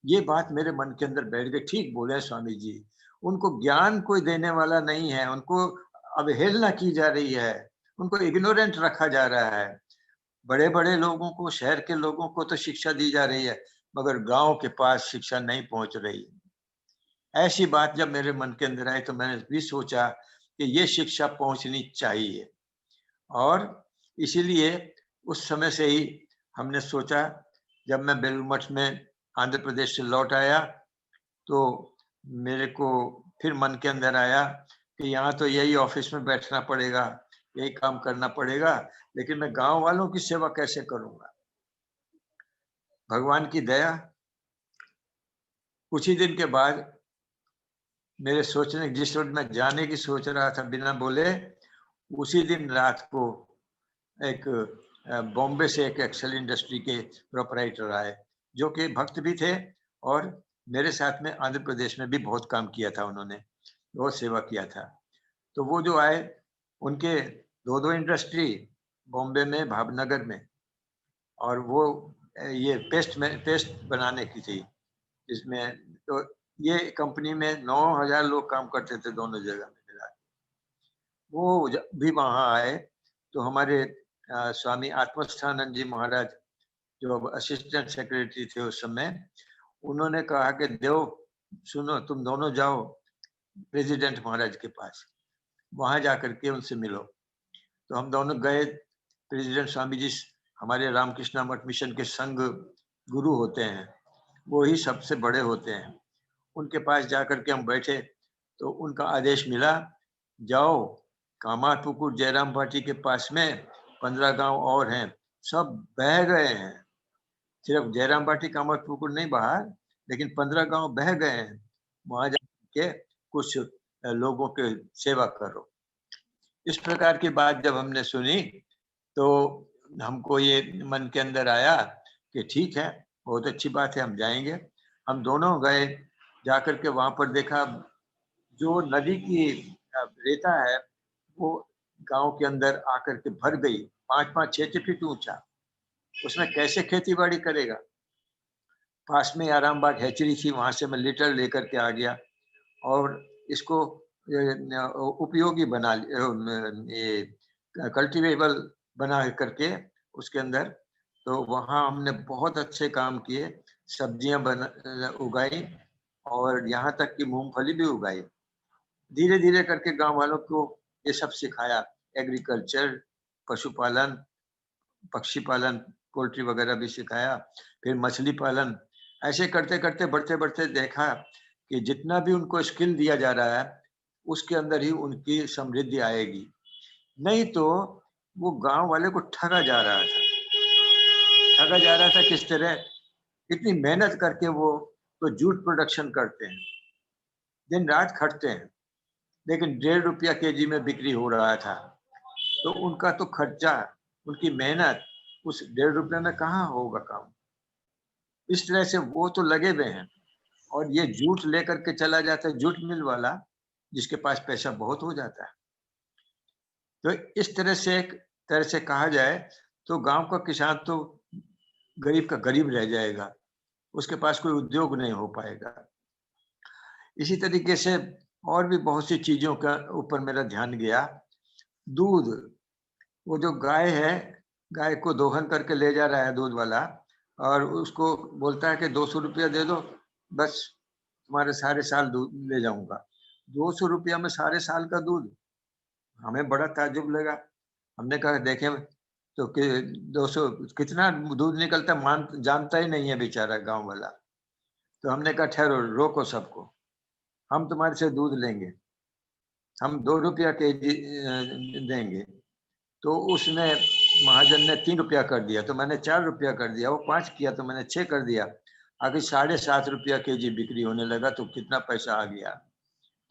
ये बात मेरे मन के अंदर बैठ गई। ठीक बोले स्वामी जी, उनको ज्ञान कोई देने वाला नहीं है, उनको अवहेलना की जा रही है, उनको इग्नोरेंट रखा जा रहा है। बड़े बड़े लोगों को, शहर के लोगों को तो शिक्षा दी जा रही है, मगर गांव के पास शिक्षा नहीं पहुंच रही। ऐसी बात जब मेरे मन के अंदर आई तो मैंने भी सोचा कि ये शिक्षा पहुंचनी चाहिए, और इसीलिए उस समय से ही हमने सोचा। जब मैं बेलूर मठ में आंध्र प्रदेश से लौट आया तो मेरे को फिर मन के अंदर आया कि यहाँ तो यही ऑफिस में बैठना पड़ेगा, यही काम करना पड़ेगा, लेकिन मैं गांव वालों की सेवा कैसे करूंगा। भगवान की दया, कुछ ही दिन के बाद मेरे सोचने, जिस वक्त मैं जाने की सोच रहा था बिना बोले, उसी दिन रात को एक बॉम्बे से एक एक्सेल इंडस्ट्री के प्रोपराइटर आए, जो कि भक्त भी थे और मेरे साथ में आंध्र प्रदेश में भी बहुत काम किया था, उन्होंने बहुत सेवा किया था। तो वो जो आए, उनके दो इंडस्ट्री बॉम्बे में, भावनगर में, और वो ये पेस्ट बनाने की थी, जिसमें तो ये कंपनी में 9,000 लोग काम करते थे दोनों जगह में मिला। वो भी वहां आए तो हमारे स्वामी आत्मस्थानंद जी महाराज, जो असिस्टेंट सेक्रेटरी थे उस समय, उन्होंने कहा कि देव सुनो, तुम दोनों जाओ प्रेसिडेंट महाराज के पास, वहां जाकर के उनसे मिलो। तो हम दोनों गए। प्रेसिडेंट स्वामी जी हमारे रामकृष्ण मठ मिशन के संघ गुरु होते हैं, वो ही सबसे बड़े होते हैं। उनके पास जाकर के हम बैठे तो उनका आदेश मिला, जाओ कामारपुकुर जयराम भाटी के पास में 15 गांव और हैं, सब बह गए हैं। सिर्फ जयराम भाटी कामारपुकुर नहीं बाहर, लेकिन 15 गांव बह गए हैं। वहां जाके कुछ लोगों के सेवा करो। इस प्रकार की बात जब हमने सुनी तो हमको ये मन के अंदर आया कि ठीक है, बहुत अच्छी बात है, हम जाएंगे। हम दोनों गए, जाकर के वहां पर देखा जो नदी की रेता है वो गांव के अंदर आकर के भर गई, 5-6 फीट ऊंचा। उसमें कैसे खेती बाड़ी करेगा। पास में आरामबाग हैचरी थी, वहां से मैं लीटर लेकर के आ गया और इसको उपयोगी बना, ये कल्टीवेबल बना करके उसके अंदर, तो वहाँ हमने बहुत अच्छे काम किए, सब्जियां उगाई और यहाँ तक कि मूंगफली भी उगाई। धीरे धीरे करके गांव वालों को ये सब सिखाया, एग्रीकल्चर, पशुपालन, पक्षी पालन, पोल्ट्री वगैरह भी सिखाया, फिर मछली पालन। ऐसे करते करते बढ़ते बढ़ते देखा कि जितना भी उनको स्किल दिया जा रहा है उसके अंदर ही उनकी समृद्धि आएगी। नहीं तो वो गांव वाले को ठगा जा रहा था। किस तरह, इतनी मेहनत करके वो तो जूट प्रोडक्शन करते हैं, दिन रात खटते हैं, लेकिन 1.5 रुपया केजी में बिक्री हो रहा था। तो उनका तो खर्चा, उनकी मेहनत उस 1.5 रुपये में कहाँ होगा काम। इस तरह से वो तो लगे हुए हैं और ये जूट लेकर के चला जाता है, जूट मिल वाला, जिसके पास पैसा बहुत हो जाता है। तो इस तरह से, एक तरह से कहा जाए तो गांव का किसान तो गरीब का गरीब रह जाएगा, उसके पास कोई उद्योग नहीं हो पाएगा। इसी तरीके से और भी बहुत सी चीजों का ऊपर मेरा ध्यान गया। दूध, वो जो गाय है, गाय को दोहन करके ले जा रहा है दूध वाला, और उसको बोलता है कि 200 रुपया दे दो, बस तुम्हारे सारे साल दूध ले जाऊंगा। 200 रुपया में सारे साल का दूध, हमें बड़ा ताज्जुब लगा। हमने कहा देखे तो कि 200 कितना दूध निकलता, जानता ही नहीं है बेचारा गांव वाला। तो हमने कहा ठहरो, रोको सबको, हम तुम्हारे से दूध लेंगे, हम 2 रुपया केजी देंगे। तो उसने, महाजन ने 3 रुपया कर दिया, तो मैंने 4 रुपया कर दिया, वो 5 किया तो मैंने 6 कर दिया। आगे 7.5 रुपया केजी बिक्री होने लगा, तो कितना पैसा आ गया,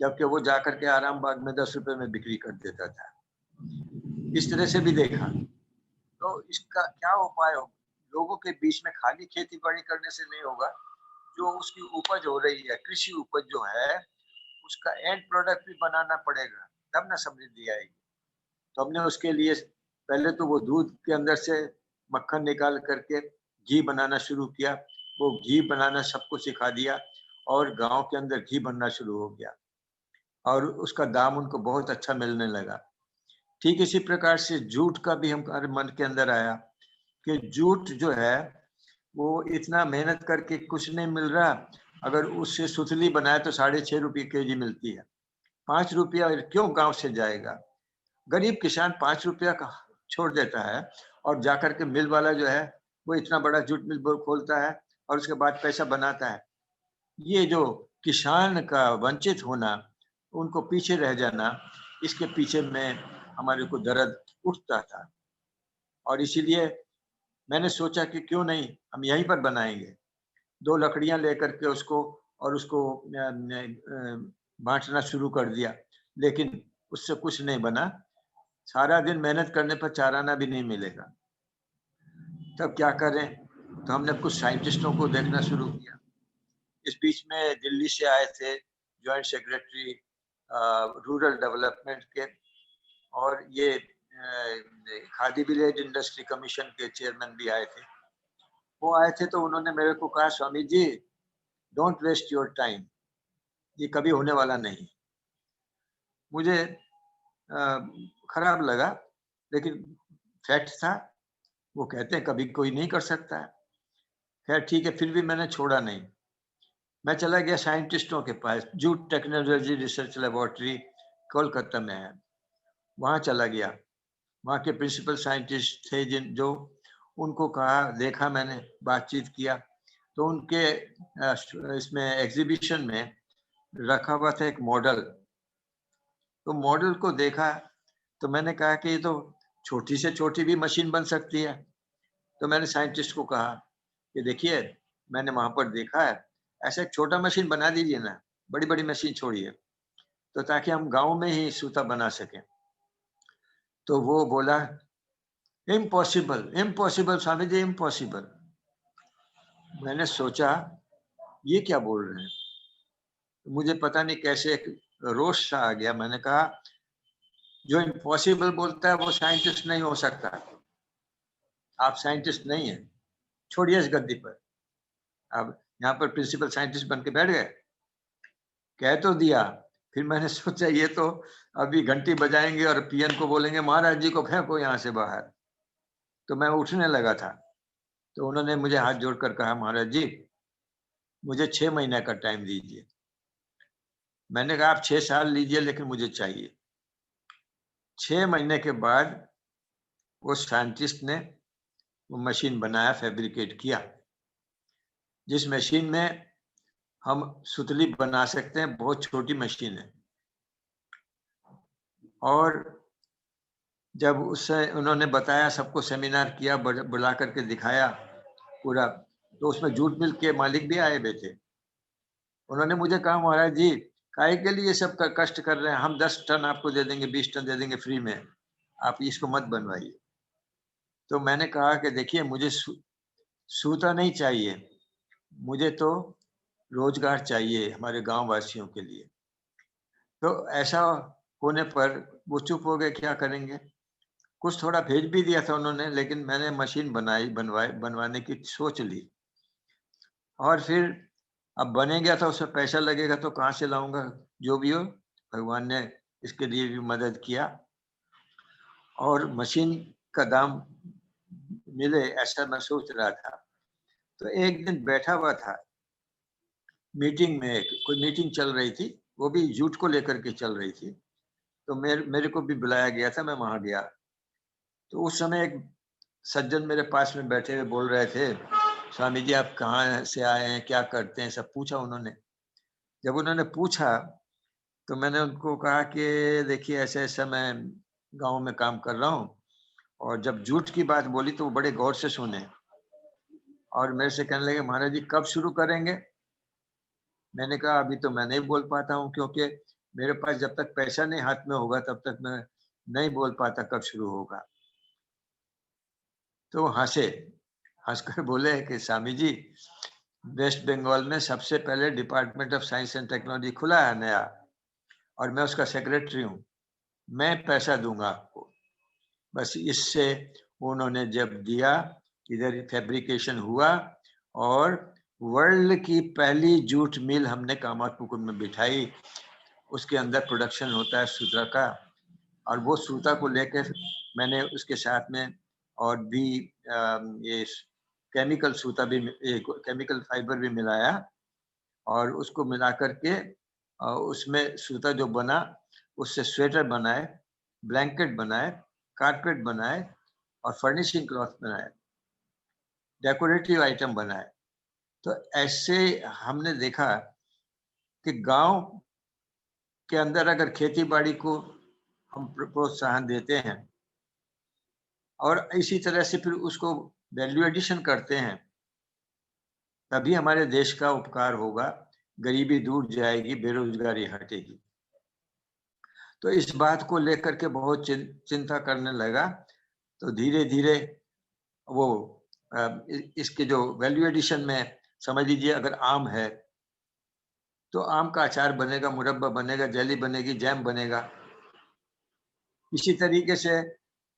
जबकि वो जाकर के आराम बाग में 10 रुपए में बिक्री कर देता था। इस तरह से भी देखा। तो इसका क्या उपाय हो? लोगों के बीच में खाली खेती बाड़ी करने से नहीं होगा, जो उसकी उपज हो रही है, कृषि उपज जो है, उसका एंड प्रोडक्ट भी बनाना पड़ेगा, तब ना समृद्धि आएगी। तो हमने उसके लिए पहले तो वो दूध के अंदर से मक्खन निकाल करके घी बनाना शुरू किया। वो घी बनाना सबको सिखा दिया और गांव के अंदर घी बनना शुरू हो गया और उसका दाम उनको बहुत अच्छा मिलने लगा। ठीक इसी प्रकार से जूट का भी हमारे मन के अंदर आया कि जूट जो है वो इतना मेहनत करके कुछ नहीं मिल रहा, अगर उससे सुतली बनाए तो 6.5 रुपये केजी मिलती है। 5 रुपया क्यों गांव से जाएगा? गरीब किसान 5 रुपया का छोड़ देता है और जाकर के मिल वाला जो है वो इतना बड़ा जूट मिल खोलता है और उसके बाद पैसा बनाता है। ये जो किसान का वंचित होना, उनको पीछे रह जाना, इसके पीछे में हमारे को दर्द उठता था और इसीलिए मैंने सोचा कि क्यों नहीं हम यहीं पर बनाएंगे। 2 लकड़ियां लेकर के उसको बांटना शुरू कर दिया, लेकिन उससे कुछ नहीं बना। सारा दिन मेहनत करने पर चाराना भी नहीं मिलेगा। तब क्या करें? तो हमने कुछ साइंटिस्टों को देखना शुरू किया। इस बीच में दिल्ली से आए थे जॉइंट सेक्रेटरी रूरल डेवलपमेंट के, और ये खादी विलेज इंडस्ट्री कमीशन के चेयरमैन भी आए थे। वो आए थे तो उन्होंने मेरे को कहा, Swami ji don't waste your time, ये कभी होने वाला नहीं। मुझे खराब लगा, लेकिन फैक्ट था। वो कहते हैं कभी कोई नहीं कर सकता है। खैर ठीक है, फिर भी मैंने छोड़ा नहीं। मैं चला गया साइंटिस्टों के पास। Jute technology research laboratory Kolkata में है, वहाँ चला गया। वहाँ के प्रिंसिपल साइंटिस्ट थे जो उनको कहा, देखा मैंने, बातचीत किया, तो उनके इसमें एग्जीबिशन में रखा हुआ था एक मॉडल। तो मॉडल को देखा तो मैंने कहा कि ये तो छोटी से छोटी भी मशीन बन सकती है। तो मैंने साइंटिस्ट को कहा कि देखिए मैंने वहां पर देखा है, ऐसा एक छोटा मशीन बना दीजिए ना, बड़ी बड़ी मशीन छोड़िए, तो ताकि हम गांव में ही सूता बना सकें। तो वो बोला impossible, impossible Swami ji, impossible. मैंने सोचा ये क्या बोल रहे हैं, मुझे पता नहीं कैसे एक रोष सा आ गया। मैंने कहा जो इम्पॉसिबल बोलता है वो साइंटिस्ट नहीं हो सकता। आप साइंटिस्ट नहीं है, छोड़िए इस गद्दी पर। अब यहाँ पर प्रिंसिपल साइंटिस्ट बन के बैठ गए, कह तो दिया। फिर मैंने सोचा ये तो अभी घंटी बजाएंगे और पीएन को बोलेंगे महाराज जी को फेंको यहाँ से बाहर। तो मैं उठने लगा था, तो उन्होंने मुझे हाथ जोड़कर कहा, महाराज जी मुझे 6 महीने का टाइम दीजिए। मैंने कहा आप 6 साल लीजिए, लेकिन मुझे चाहिए। 6 महीने के बाद वो साइंटिस्ट ने वो मशीन बनाया, फैब्रिकेट किया, जिस मशीन में हम सुतली बना सकते हैं। बहुत छोटी मशीन है। और जब उससे उन्होंने बताया, सबको सेमिनार किया, बुला करके दिखाया पूरा, तो उसमें जूट मिल के मालिक भी आए हुए थे। उन्होंने मुझे कहा, महाराज जी काहे के लिए सब कष्ट कर रहे हैं, हम 10 टन आपको दे देंगे, 20 टन दे देंगे फ्री में, आप इसको मत बनवाइए। तो मैंने कहा कि देखिए मुझे सूता नहीं चाहिए, मुझे तो रोजगार चाहिए हमारे गांव वासियों के लिए। तो ऐसा होने पर वो चुप हो गए, क्या करेंगे। कुछ थोड़ा भेज भी दिया था उन्होंने, लेकिन मैंने मशीन बनवाने की सोच ली। और फिर अब बनेगा तो उसमें पैसा लगेगा, तो कहाँ से लाऊंगा। जो भी हो, भगवान ने इसके लिए भी मदद किया और मशीन का दाम मिले ऐसा मैं सोच रहा था। तो एक दिन बैठा हुआ था मीटिंग में, कोई मीटिंग चल रही थी, वो भी जूट को लेकर के चल रही थी। तो मेरे को भी बुलाया गया था, मैं वहां गया। तो उस समय एक सज्जन मेरे पास में बैठे हुए बोल रहे थे, स्वामी जी आप कहाँ से आए हैं, क्या करते हैं, सब पूछा उन्होंने। जब उन्होंने पूछा तो मैंने उनको कहा कि देखिए ऐसे ऐसा मैं गांव में काम कर रहा हूँ। और जब जूट की बात बोली तो वो बड़े गौर से सुने और मेरे से कहने लगे महाराज जी कब शुरू करेंगे। मैंने कहा अभी तो मैं नहीं बोल पाता हूँ, क्योंकि मेरे पास जब तक पैसा नहीं हाथ में होगा तब तक मैं नहीं बोल पाता कब शुरू होगा। तो हंसे, हंसकर बोले कि स्वामी जी वेस्ट बंगाल में सबसे पहले department of science and technology खुला है नया, और मैं उसका सेक्रेटरी हूँ, मैं पैसा दूंगा आपको। बस इससे उन्होंने जब दिया, इधर फैब्रिकेशन हुआ और वर्ल्ड की पहली जूट मिल हमने कामारपुकुर में बिठाई। उसके अंदर प्रोडक्शन होता है सूता का, और वो सूता को लेकर मैंने उसके साथ में और भी ये केमिकल सूता भी, केमिकल फाइबर भी मिलाया, और उसको मिला करके उसमें सूता जो बना उससे स्वेटर बनाए, ब्लैंकेट बनाए, कारपेट बनाए और फर्निशिंग क्लॉथ बनाए, डेकोरेटिव आइटम बनाए। तो ऐसे हमने देखा कि गांव के अंदर अगर खेती बाड़ी को हम प्रोत्साहन देते हैं और इसी तरह से फिर उसको वैल्यू एडिशन करते हैं, तभी हमारे देश का उपकार होगा, गरीबी दूर जाएगी, बेरोजगारी हटेगी। तो इस बात को लेकर के बहुत चिंता करने लगा। तो धीरे धीरे वो इसके जो वैल्यू एडिशन में समझ लीजिए, अगर आम है तो आम का अचार बनेगा, मुरब्बा बनेगा, जेली बनेगी, जैम बनेगा। इसी तरीके से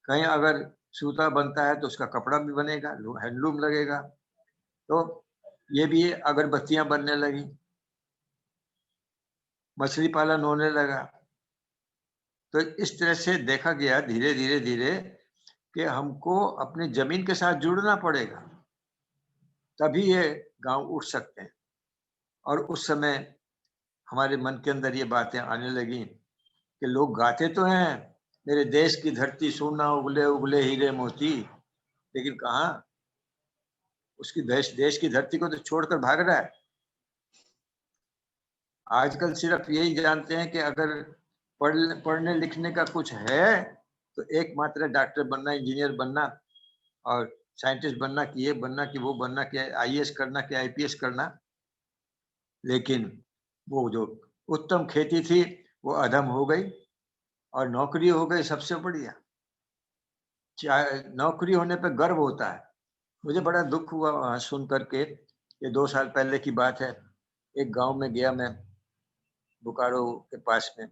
कहीं अगर सूता बनता है तो उसका कपड़ा भी बनेगा, हैंडलूम लगेगा। तो ये भी अगरबत्तियां बनने लगी, मछली पालन होने लगा। तो इस तरह से देखा गया धीरे धीरे धीरे कि हमको अपनी जमीन के साथ जुड़ना पड़ेगा, तभी ये गांव उठ सकते हैं। और उस समय हमारे मन के अंदर ये बातें आने लगी कि लोग गाते तो हैं मेरे देश की धरती सोना उगले उगले हीरे मोती, लेकिन कहाँ, उसकी देश की धरती को तो छोड़कर भाग रहा है। आजकल सिर्फ यही जानते हैं कि अगर पढ़ने लिखने का कुछ है तो एकमात्र डॉक्टर बनना, इंजीनियर बनना और साइंटिस्ट बनना, कि ये बनना, कि वो बनना, कि आईएएस करना, कि आईपीएस करना। लेकिन वो जो उत्तम खेती थी वो अधम हो गई और नौकरी हो गई सबसे बढ़िया। नौकरी होने पे गर्व होता है। मुझे बड़ा दुख हुआ वहां सुन करके, ये 2 साल पहले की बात है। एक गांव में गया मैं, बोकारो के पास में।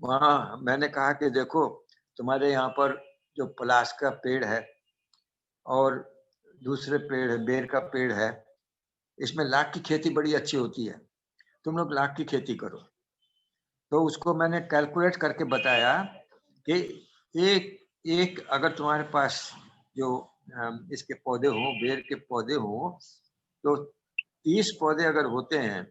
वहां मैंने कहा कि देखो तुम्हारे यहाँ पर जो पलाश का पेड़ है और दूसरे पेड़ है, बेर का पेड़ है, इसमें लाख की खेती बड़ी अच्छी होती है, तुम लोग लाख की खेती करो। तो उसको मैंने कैलकुलेट करके बताया कि एक अगर तुम्हारे पास जो इसके पौधे हो, बेर के पौधे हो, तो 30 पौधे अगर होते हैं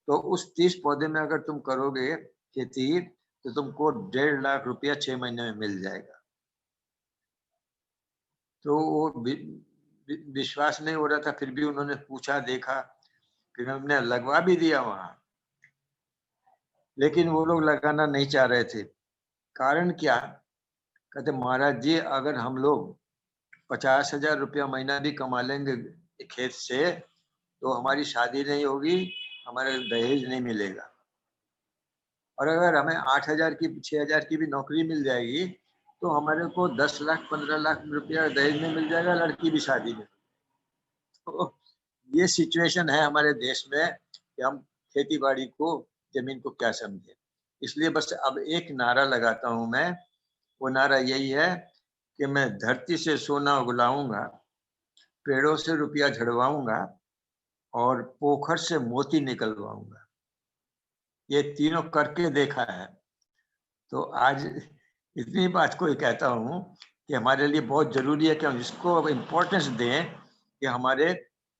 तो उस 30 पौधे में अगर तुम करोगे खेती तो तुमको 1.5 लाख रुपया 6 महीने में मिल जाएगा। तो वो विश्वास नहीं हो रहा था, फिर भी उन्होंने पूछा, देखा, फिर हमने लगवा भी दिया वहां। लेकिन वो लोग लगाना नहीं चाह रहे थे। कारण क्या? कहते महाराज जी अगर हम लोग 50,000 रुपया महीना भी कमा लेंगे खेत से तो हमारी शादी नहीं होगी, हमारे दहेज नहीं मिलेगा। और अगर हमें 8,000 की 6,000 की भी नौकरी मिल जाएगी तो हमारे को 10 लाख 15 लाख रुपया दहेज में मिल जाएगा, लड़की भी शादी में। तो ये सिचुएशन है हमारे देश में कि हम खेती बाड़ी को, जमीन को क्या समझे। इसलिए बस अब एक नारा लगाता हूं मैं, वो नारा यही है कि मैं धरती से सोना उगलाऊंगा, पेड़ों से रुपया झड़वाऊंगा और पोखर से मोती निकलवाऊंगा। ये तीनों करके देखा है। तो आज इतनी बात को कहता हूँ कि हमारे लिए बहुत जरूरी है कि हम इसको इम्पोर्टेंस दें कि हमारे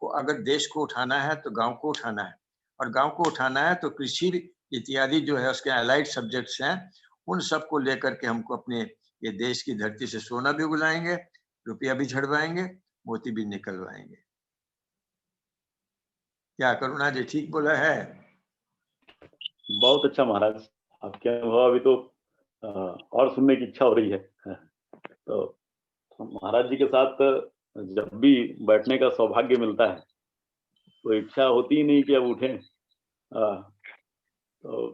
को अगर देश को उठाना है तो गांव को उठाना है, और गांव को उठाना है तो कृषि इत्यादि जो है उसके अलाइड सब्जेक्ट्स हैं, उन सब को लेकर के हमको अपने ये देश की धरती से सोना भी उगलाएंगे, रुपया भी झड़वाएंगे, मोती भी निकलवाएंगे। क्या करुणा जी ठीक बोला है? बहुत अच्छा महाराज, आपके अनुभव अभी तो और सुनने की इच्छा हो रही है। तो महाराज जी के साथ जब भी बैठने का सौभाग्य मिलता है तो इच्छा होती ही नहीं कि अब उठें। तो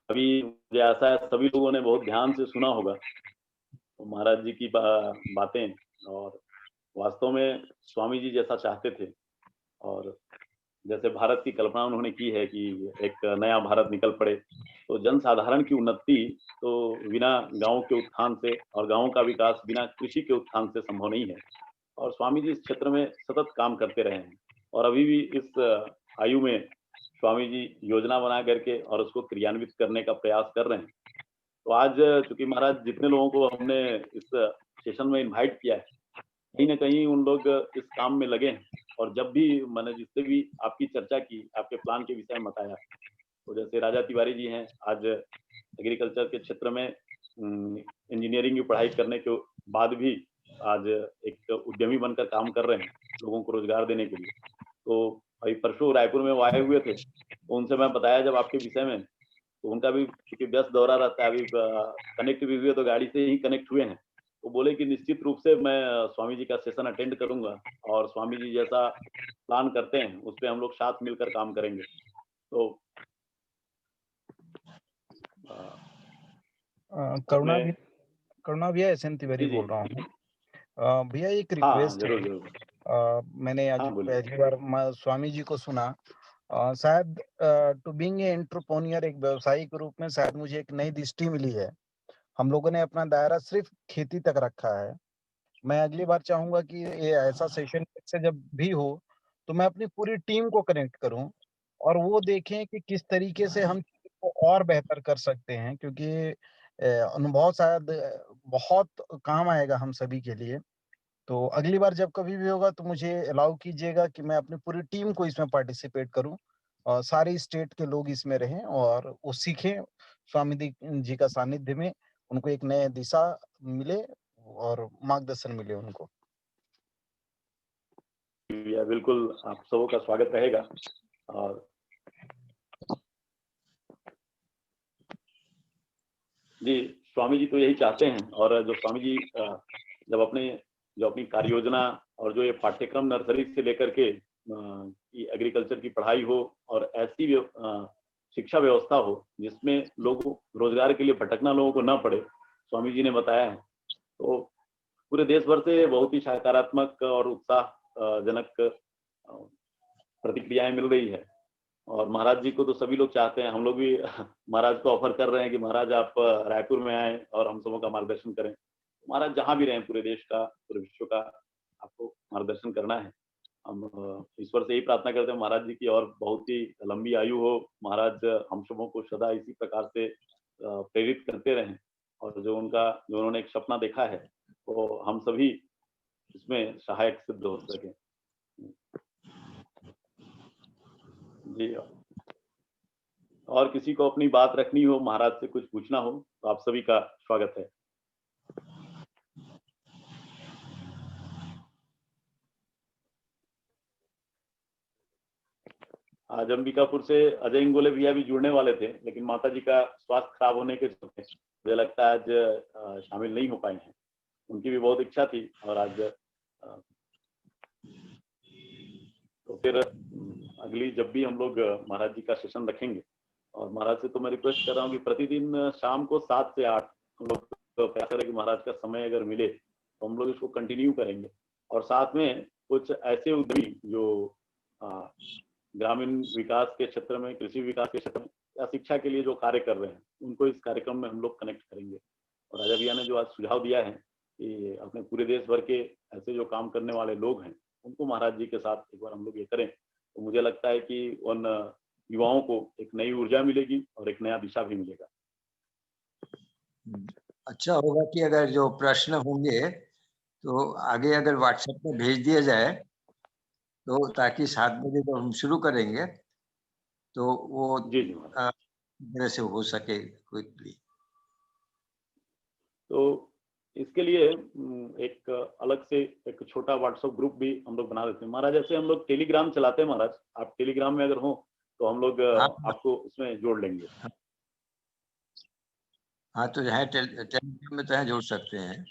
अभी मुझे ऐसा है सभी लोगों ने बहुत ध्यान से सुना होगा तो महाराज जी की बातें, और वास्तव में स्वामी जी जैसा चाहते थे और जैसे भारत की कल्पना उन्होंने की है कि एक नया भारत निकल पड़े, तो जनसाधारण की उन्नति तो बिना गांव के उत्थान से और गांव का विकास बिना कृषि के उत्थान से संभव नहीं है। और स्वामी जी इस क्षेत्र में सतत काम करते रहे हैं और अभी भी इस आयु में स्वामी जी योजना बना करके और उसको क्रियान्वित करने का प्रयास कर रहे हैं। तो आज चूंकि महाराज जितने लोगों को हमने इस सेशन में इनवाइट किया है, कहीं ना कहीं उन लोग इस काम में लगे हैं। और जब भी मैंने जिससे भी आपकी चर्चा की, आपके प्लान के विषय में बताया, तो जैसे राजा तिवारी जी हैं, आज एग्रीकल्चर के क्षेत्र में इंजीनियरिंग की पढ़ाई करने के बाद भी आज एक उद्यमी बनकर काम कर रहे हैं लोगों को रोजगार देने के लिए। तो अभी परसों रायपुर में वो आए हुए थे, तो उनसे मैं बताया जब आपके विषय में, तो उनका भी क्योंकि व्यस्त दौरा रहता है, अभी कनेक्ट भी हुए तो गाड़ी से ही कनेक्ट हुए हैं, तो बोले कि निश्चित रूप से मैं स्वामी जी का सेशन अटेंड करूंगा और स्वामी जी जैसा प्लान करते हैं उस पर हम लोग साथ मिलकर काम करेंगे। तो करुणा भैया एसएन तिवारी बोल रहा हूँ। भैया एक रिक्वेस्ट है। मैंने आज पहली बार स्वामी जी को सुना, शायद टू बीइंग ए एंटरप्रेन्योर, एक व्यवसायी के रूप में शायद मुझे एक नई दृष्टि मिली है। हम लोगों ने अपना दायरा सिर्फ खेती तक रखा है। मैं अगली बार चाहूंगा कि ये ऐसा सेशन से जब भी हो तो मैं अपनी पूरी टीम को कनेक्ट करूं और वो देखें कि किस तरीके से हम को और बेहतर कर सकते हैं, क्योंकि अनुभव शायद बहुत काम आएगा हम सभी के लिए। तो अगली बार जब कभी भी होगा तो मुझे अलाउ कीजिएगा कि मैं अपनी पूरी टीम को इसमें पार्टिसिपेट करूं और सारे स्टेट के लोग इसमें रहें और वो सीखें स्वामी जी का सानिध्य में, उनको एक नया दिशा मिले और मार्गदर्शन मिले उनको। बिल्कुल आप सबों का स्वागत रहेगा। और जी स्वामी जी तो यही चाहते हैं, और जो स्वामी जी जब अपनी कार्य योजना और जो ये पाठ्यक्रम नर्सरी से लेकर के एग्रीकल्चर की पढ़ाई हो और ऐसी शिक्षा व्यवस्था हो जिसमें लोगों रोजगार के लिए भटकना लोगों को ना पड़े, स्वामी जी ने बताया है। तो पूरे देश भर से बहुत ही सकारात्मक और उत्साहजनक प्रतिक्रियाएं मिल रही है और महाराज जी को तो सभी लोग चाहते हैं। हम लोग भी महाराज को ऑफर कर रहे हैं कि महाराज आप रायपुर में आए और हम सबों का मार्गदर्शन करें। महाराज जहां भी रहें पूरे देश का, पूरे विश्व का आपको मार्गदर्शन करना है। हम ईश्वर से यही प्रार्थना करते हैं महाराज जी की और बहुत ही लंबी आयु हो। महाराज हम सबों को सदा इसी प्रकार से प्रेरित करते रहें और जो उन्होंने एक सपना देखा है वो हम सभी इसमें सहायक सिद्ध हो सके। जी, और किसी को अपनी बात रखनी हो, महाराज से कुछ पूछना हो तो आप सभी का स्वागत है। आज अंबिकापुर से अजय इंगोले भैया भी जुड़ने वाले थे, लेकिन माता जी का स्वास्थ्य खराब होने के चलते मुझे लगता है आज शामिल नहीं हो पाए हैं। उनकी भी बहुत इच्छा थी और आज तो फिर अगली जब भी हम लोग महाराज जी का सेशन रखेंगे, और महाराज से तो मैं रिक्वेस्ट कर रहा हूँ कि प्रतिदिन शाम को 7 से 8 हम लोग प्रयास करें कि महाराज का समय अगर मिले तो हम लोग इसको कंटिन्यू करेंगे। और साथ में कुछ ऐसे उद्यमी जो ग्रामीण विकास के क्षेत्र में, कृषि विकास के क्षेत्र में या शिक्षा के लिए जो कार्य कर रहे हैं, उनको इस कार्यक्रम में हम लोग कनेक्ट करेंगे। और राजा भैया ने जो आज सुझाव दिया है कि अपने पूरे देश भर के ऐसे जो काम करने वाले लोग हैं उनको महाराज जी के साथ एक बार हम लोग ये करें, तो मुझे लगता है कि उन युवाओं को एक नई ऊर्जा मिलेगी और एक नया दिशा भी मिलेगा। अच्छा होगा कि अगर जो प्रश्न होंगे तो आगे अगर व्हाट्सएप में भेज दिया जाए तो ताकि 7 बजे तो हम शुरू करेंगे तो वो मेरे से हो सके क्विकली। तो इसके लिए एक अलग से एक छोटा व्हाट्सएप ग्रुप भी हम लोग बना देते हैं महाराज। जैसे हम लोग टेलीग्राम चलाते हैं महाराज, आप टेलीग्राम में अगर हो तो हम लोग आपको उसमें जोड़ लेंगे। हाँ तो है टेलीग्राम में तो है, जोड़ सकते हैं।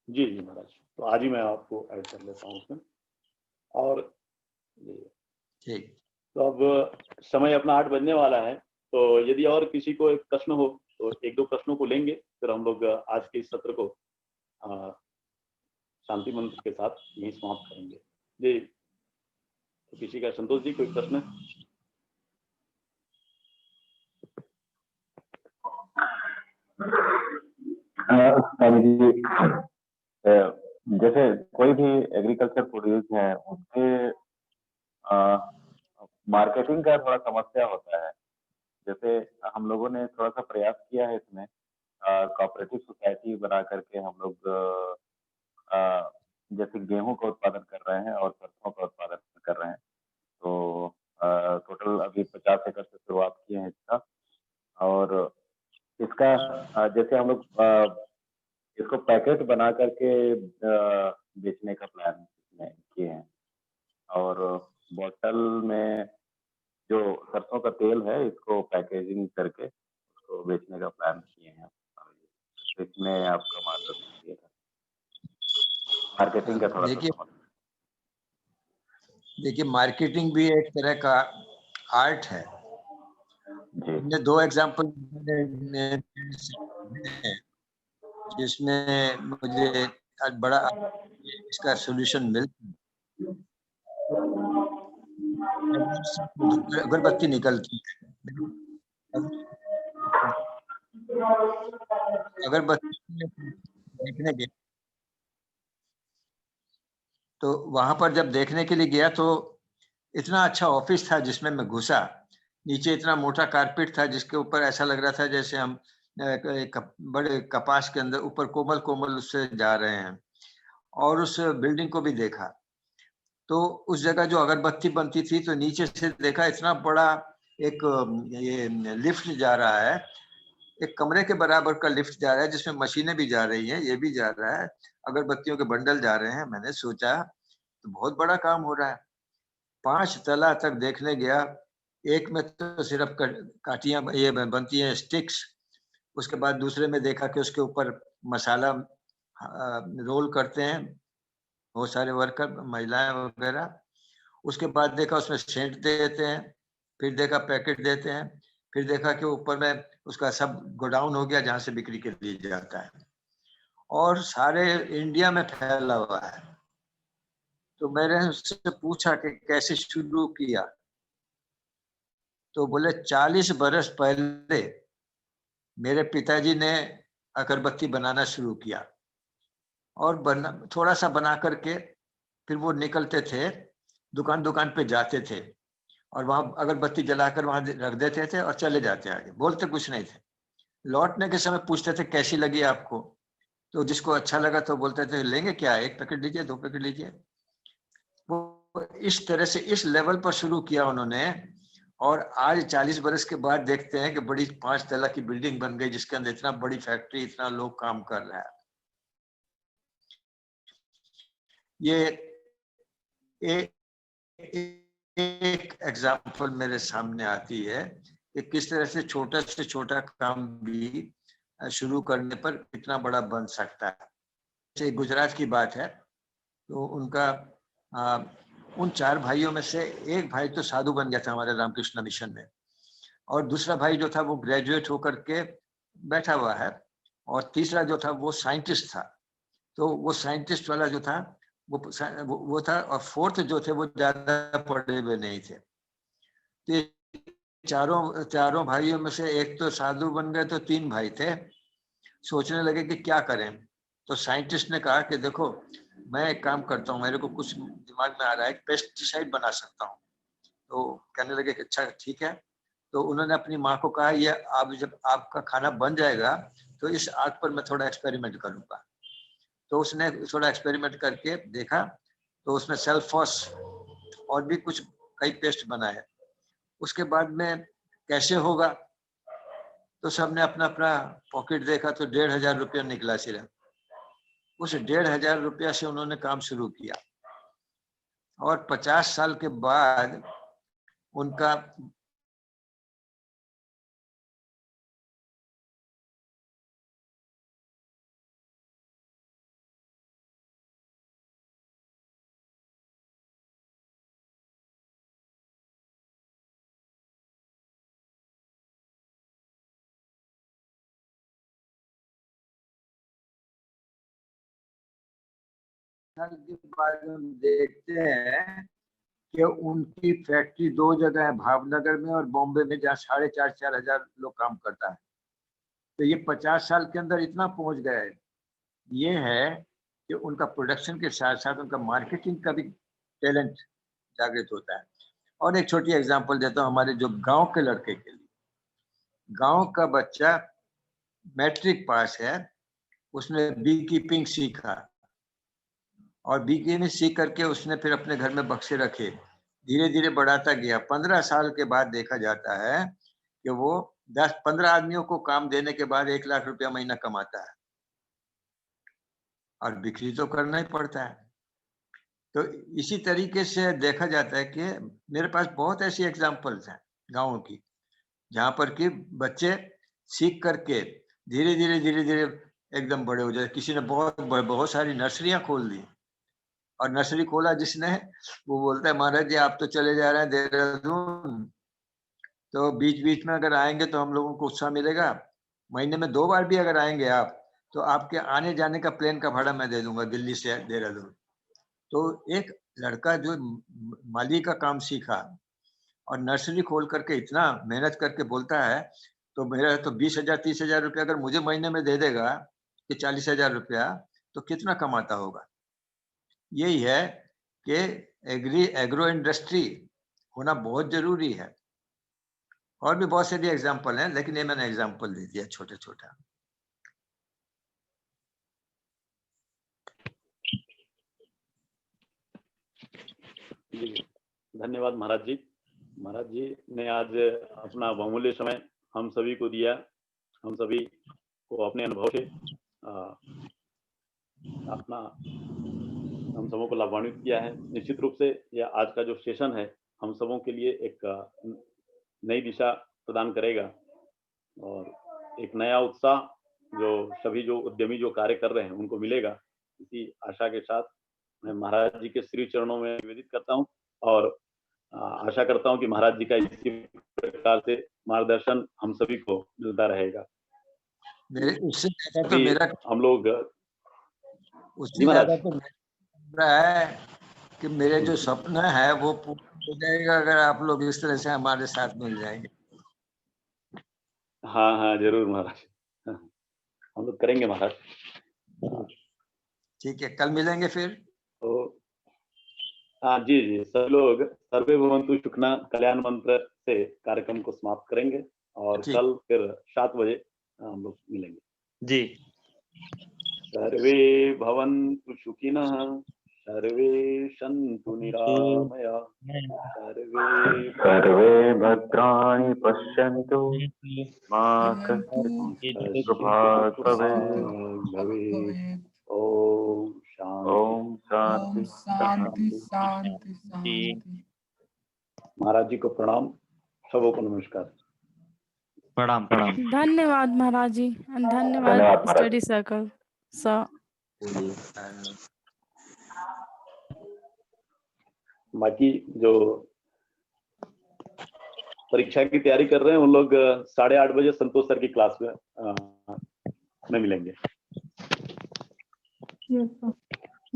जी जी महाराज, तो आज ही मैं आपको ऐड कर लेता हूँ उसमें। और ठीक, तो अब समय अपना 8 बजने वाला है, तो यदि और किसी को एक प्रश्न हो तो 1-2 प्रश्नों को लेंगे, फिर हम लोग आज के इस सत्र को शांति मंत्र के साथ यहीं समाप्त करेंगे। जी, तो किसी का, संतोष जी कोई प्रश्न? स्वामी जी, जैसे कोई भी एग्रीकल्चर प्रोड्यूस है उसके मार्केटिंग का थोड़ा समस्या होता है। जैसे हम लोगों ने थोड़ा सा प्रयास किया है इसमें, कोऑपरेटिव सोसाइटी बना करके हम लोग जैसे गेहूं का उत्पादन कर रहे हैं और सरसों का उत्पादन कर रहे हैं। तो टोटल अभी 50 एकड़ से शुरुआत किए हैं इसका। और इसका जैसे हम लोग इसको पैकेट बना करके बेचने का प्लान किए हैं, और बोतल में जो सरसों का तेल है इसको पैकेजिंग करके उसको बेचने का प्लान किए हैं। इसमें आपका मार्गदर्शन चाहिए था, मार्केटिंग का थोड़ा सा। देखिए मार्केटिंग भी एक तरह का आर्ट है। हमने 2 एग्जांपल जिसमें मुझे आज बड़ा इसका सॉल्यूशन मिल, अगरबत्ती निकलती है, अगरबत्ती देखने गए तो वहां पर जब देखने के लिए गया तो इतना अच्छा ऑफिस था जिसमें मैं घुसा। नीचे इतना मोटा कारपेट था जिसके ऊपर ऐसा लग रहा था जैसे हम बड़े कपास के अंदर ऊपर कोमल कोमल उससे जा रहे हैं। और उस बिल्डिंग को भी देखा तो उस जगह जो अगरबत्ती बनती थी तो नीचे से देखा इतना बड़ा एक ये लिफ्ट जा रहा है, एक कमरे के बराबर का लिफ्ट जा रहा है जिसमें मशीनें भी जा रही हैं, ये भी जा रहा है, अगरबत्तियों के बंडल जा रहे हैं। मैंने सोचा तो बहुत बड़ा काम हो रहा है। 5 तला तक देखने गया, एक में तो सिर्फ काटियां ये बनती हैं स्टिक्स, उसके बाद दूसरे में देखा कि उसके ऊपर मसाला रोल करते हैं बहुत सारे वर्कर महिलाएं वगैरह। उसके बाद देखा उसमें सेंट देते हैं, फिर देखा पैकेट देते हैं, फिर देखा कि ऊपर में उसका सब गोडाउन हो गया जहां से बिक्री के लिए जाता है और सारे इंडिया में फैला हुआ है। तो मैंने उससे पूछा कि कैसे शुरू किया, तो बोले 40 बरस पहले मेरे पिताजी ने अगरबत्ती बनाना शुरू किया और थोड़ा सा बना करके फिर वो निकलते थे, दुकान दुकान पे जाते थे और वहां अगरबत्ती जलाकर वहां रख देते थे और चले जाते आगे, बोलते कुछ नहीं थे। लौटने के समय पूछते थे कैसी लगी आपको, तो जिसको अच्छा लगा तो बोलते थे लेंगे क्या, 1 पैकेट लीजिए, 2 पैकेट लीजिए। वो इस तरह से इस लेवल पर शुरू किया उन्होंने और आज 40 बरस के बाद देखते हैं कि बड़ी 5 तला की बिल्डिंग बन गई जिसके अंदर इतना बड़ी फैक्ट्री, इतना लोग काम कर रहा है। ये एक एग्जाम्पल मेरे सामने आती है कि किस तरह से छोटा काम भी शुरू करने पर कितना बड़ा बन सकता है। जैसे गुजरात की बात है तो उनका उन 4 भाइयों में से एक भाई तो साधु बन गया था हमारे रामकृष्ण मिशन में, और दूसरा भाई जो था वो ग्रेजुएट होकर के बैठा हुआ है, और तीसरा जो था वो साइंटिस्ट था। तो वो साइंटिस्ट वाला जो था वो था, और फोर्थ जो थे वो ज्यादा पढ़े हुए नहीं थे। तो चारों भाइयों में से एक तो साधु बन गए, तो 3 भाई थे। सोचने लगे कि क्या करें, तो साइंटिस्ट ने कहा कि देखो मैं एक काम करता हूँ, मेरे को कुछ दिमाग में आ रहा है, पेस्टिसाइड बना सकता हूँ। तो कहने लगे कि अच्छा ठीक है। तो उन्होंने अपनी माँ को कहा ये आप जब आपका खाना बन जाएगा तो इस आग पर मैं थोड़ा एक्सपेरिमेंट करूंगा। तो उसने थोड़ा एक्सपेरिमेंट करके देखा तो उसमें सल्फोस और भी कुछ कई पेस्ट बनाए। उसके बाद में कैसे होगा, तो सबने अपना अपना पॉकेट देखा तो 1500 रुपया निकला सिर्फ। उस 1500 रुपया से उन्होंने काम शुरू किया और 50 साल के बाद उनका साल के बाद हम देखते हैं कि उनकी फैक्ट्री 2 जगह है, भावनगर में और बॉम्बे में, जहाँ 4,500 हजार लोग काम करता है। तो ये 50 साल के अंदर इतना पहुंच गया है। ये है कि उनका प्रोडक्शन के साथ साथ उनका मार्केटिंग का भी टैलेंट जागृत होता है। और एक छोटी एग्जांपल देता हूँ हमारे जो गांव के लड़के के लिए। गांव का बच्चा मैट्रिक पास है, उसने बी कीपिंग सीखा और बी कीपिंग सीख करके उसने फिर अपने घर में बक्से रखे, धीरे धीरे बढ़ाता गया। 15 साल के बाद देखा जाता है कि वो 10-15 आदमियों को काम देने के बाद 1 लाख रुपया महीना कमाता है, और बिक्री तो करना ही पड़ता है। तो इसी तरीके से देखा जाता है कि मेरे पास बहुत ऐसी एग्जांपल्स हैं गाँव की, जहाँ पर कि बच्चे सीख करके धीरे धीरे एकदम बड़े हो जाए। किसी ने बहुत सारी नर्सरियां खोल दी, और नर्सरी खोला जिसने, वो बोलता है महाराज जी आप तो चले जा रहे हैं देहरादून, तो बीच बीच में अगर आएंगे तो हम लोगों को उत्साह मिलेगा। महीने में 2 बार भी अगर आएंगे आप, तो आपके आने जाने का प्लेन का भाड़ा मैं दे दूंगा दिल्ली से देहरादून। तो एक लड़का जो माली का काम सीखा और नर्सरी खोल करके इतना मेहनत करके बोलता है, तो मेरा तो 20,000-30,000 रुपया अगर मुझे महीने में दे देगा कि 40,000 रुपया, तो कितना कमाता होगा। यही है कि एग्रो इंडस्ट्री होना बहुत जरूरी है। और भी बहुत सारी एग्जाम्पल हैं, लेकिन ये मैंने एग्जाम्पल दे दिया छोटे छोटा। धन्यवाद महाराज जी। महाराज जी ने आज अपना बहुमूल्य समय हम सभी को दिया, हम सभी को अपने अनुभव से अपना हम सबों को लाभान्वित किया है। निश्चित रूप से यह आज का जो सेशन है हम सबों के लिए एक नई दिशा प्रदान करेगा और एक नया उत्साह जो सभी जो उद्यमी जो कार्य कर रहे हैं उनको मिलेगा। इसी आशा के साथ मैं महाराज जी के श्री चरणों में निवेदित करता हूँ और आशा करता हूँ कि महाराज जी का इसी प्रकार से मार्गदर्शन हम सभी को मिलता रहेगा। उससे ज्यादा तो मेरा हम लोग उससे ज्यादा तो मेरा है कि मेरे जो सपना है वो पूरा हो जाएगा अगर आप लोग इस तरह से हमारे साथ मिल जाएंगे। हाँ हाँ जरूर महाराज, हम लोग करेंगे महाराज। ठीक है, कल मिलेंगे फिर। तो हाँ जी जी, सब लोग सर्वे भवन्तु सुखिनः कल्याण मंत्र से कार्यक्रम को समाप्त करेंगे और कल फिर 7 बजे हम लोग मिलेंगे जी। सर्वे भवन्तु सुखिनः, सर्वे सन्तु निरामया, सर्वे भद्राणि पश्यन्तु मा कश्चित् दुःखभाग् भवेत्। ओम शांति शांति शांति शांति। महाराज जी को प्रणाम, सबों को नमस्कार। प्रणाम प्रणाम। धन्यवाद महाराज जी, धन्यवाद स्टडी सर्कल सा। बाकी जो परीक्षा की तैयारी कर रहे हैं उन लोग 8:30 बजे संतोष सर की क्लास में मिलेंगे। Yes, sir.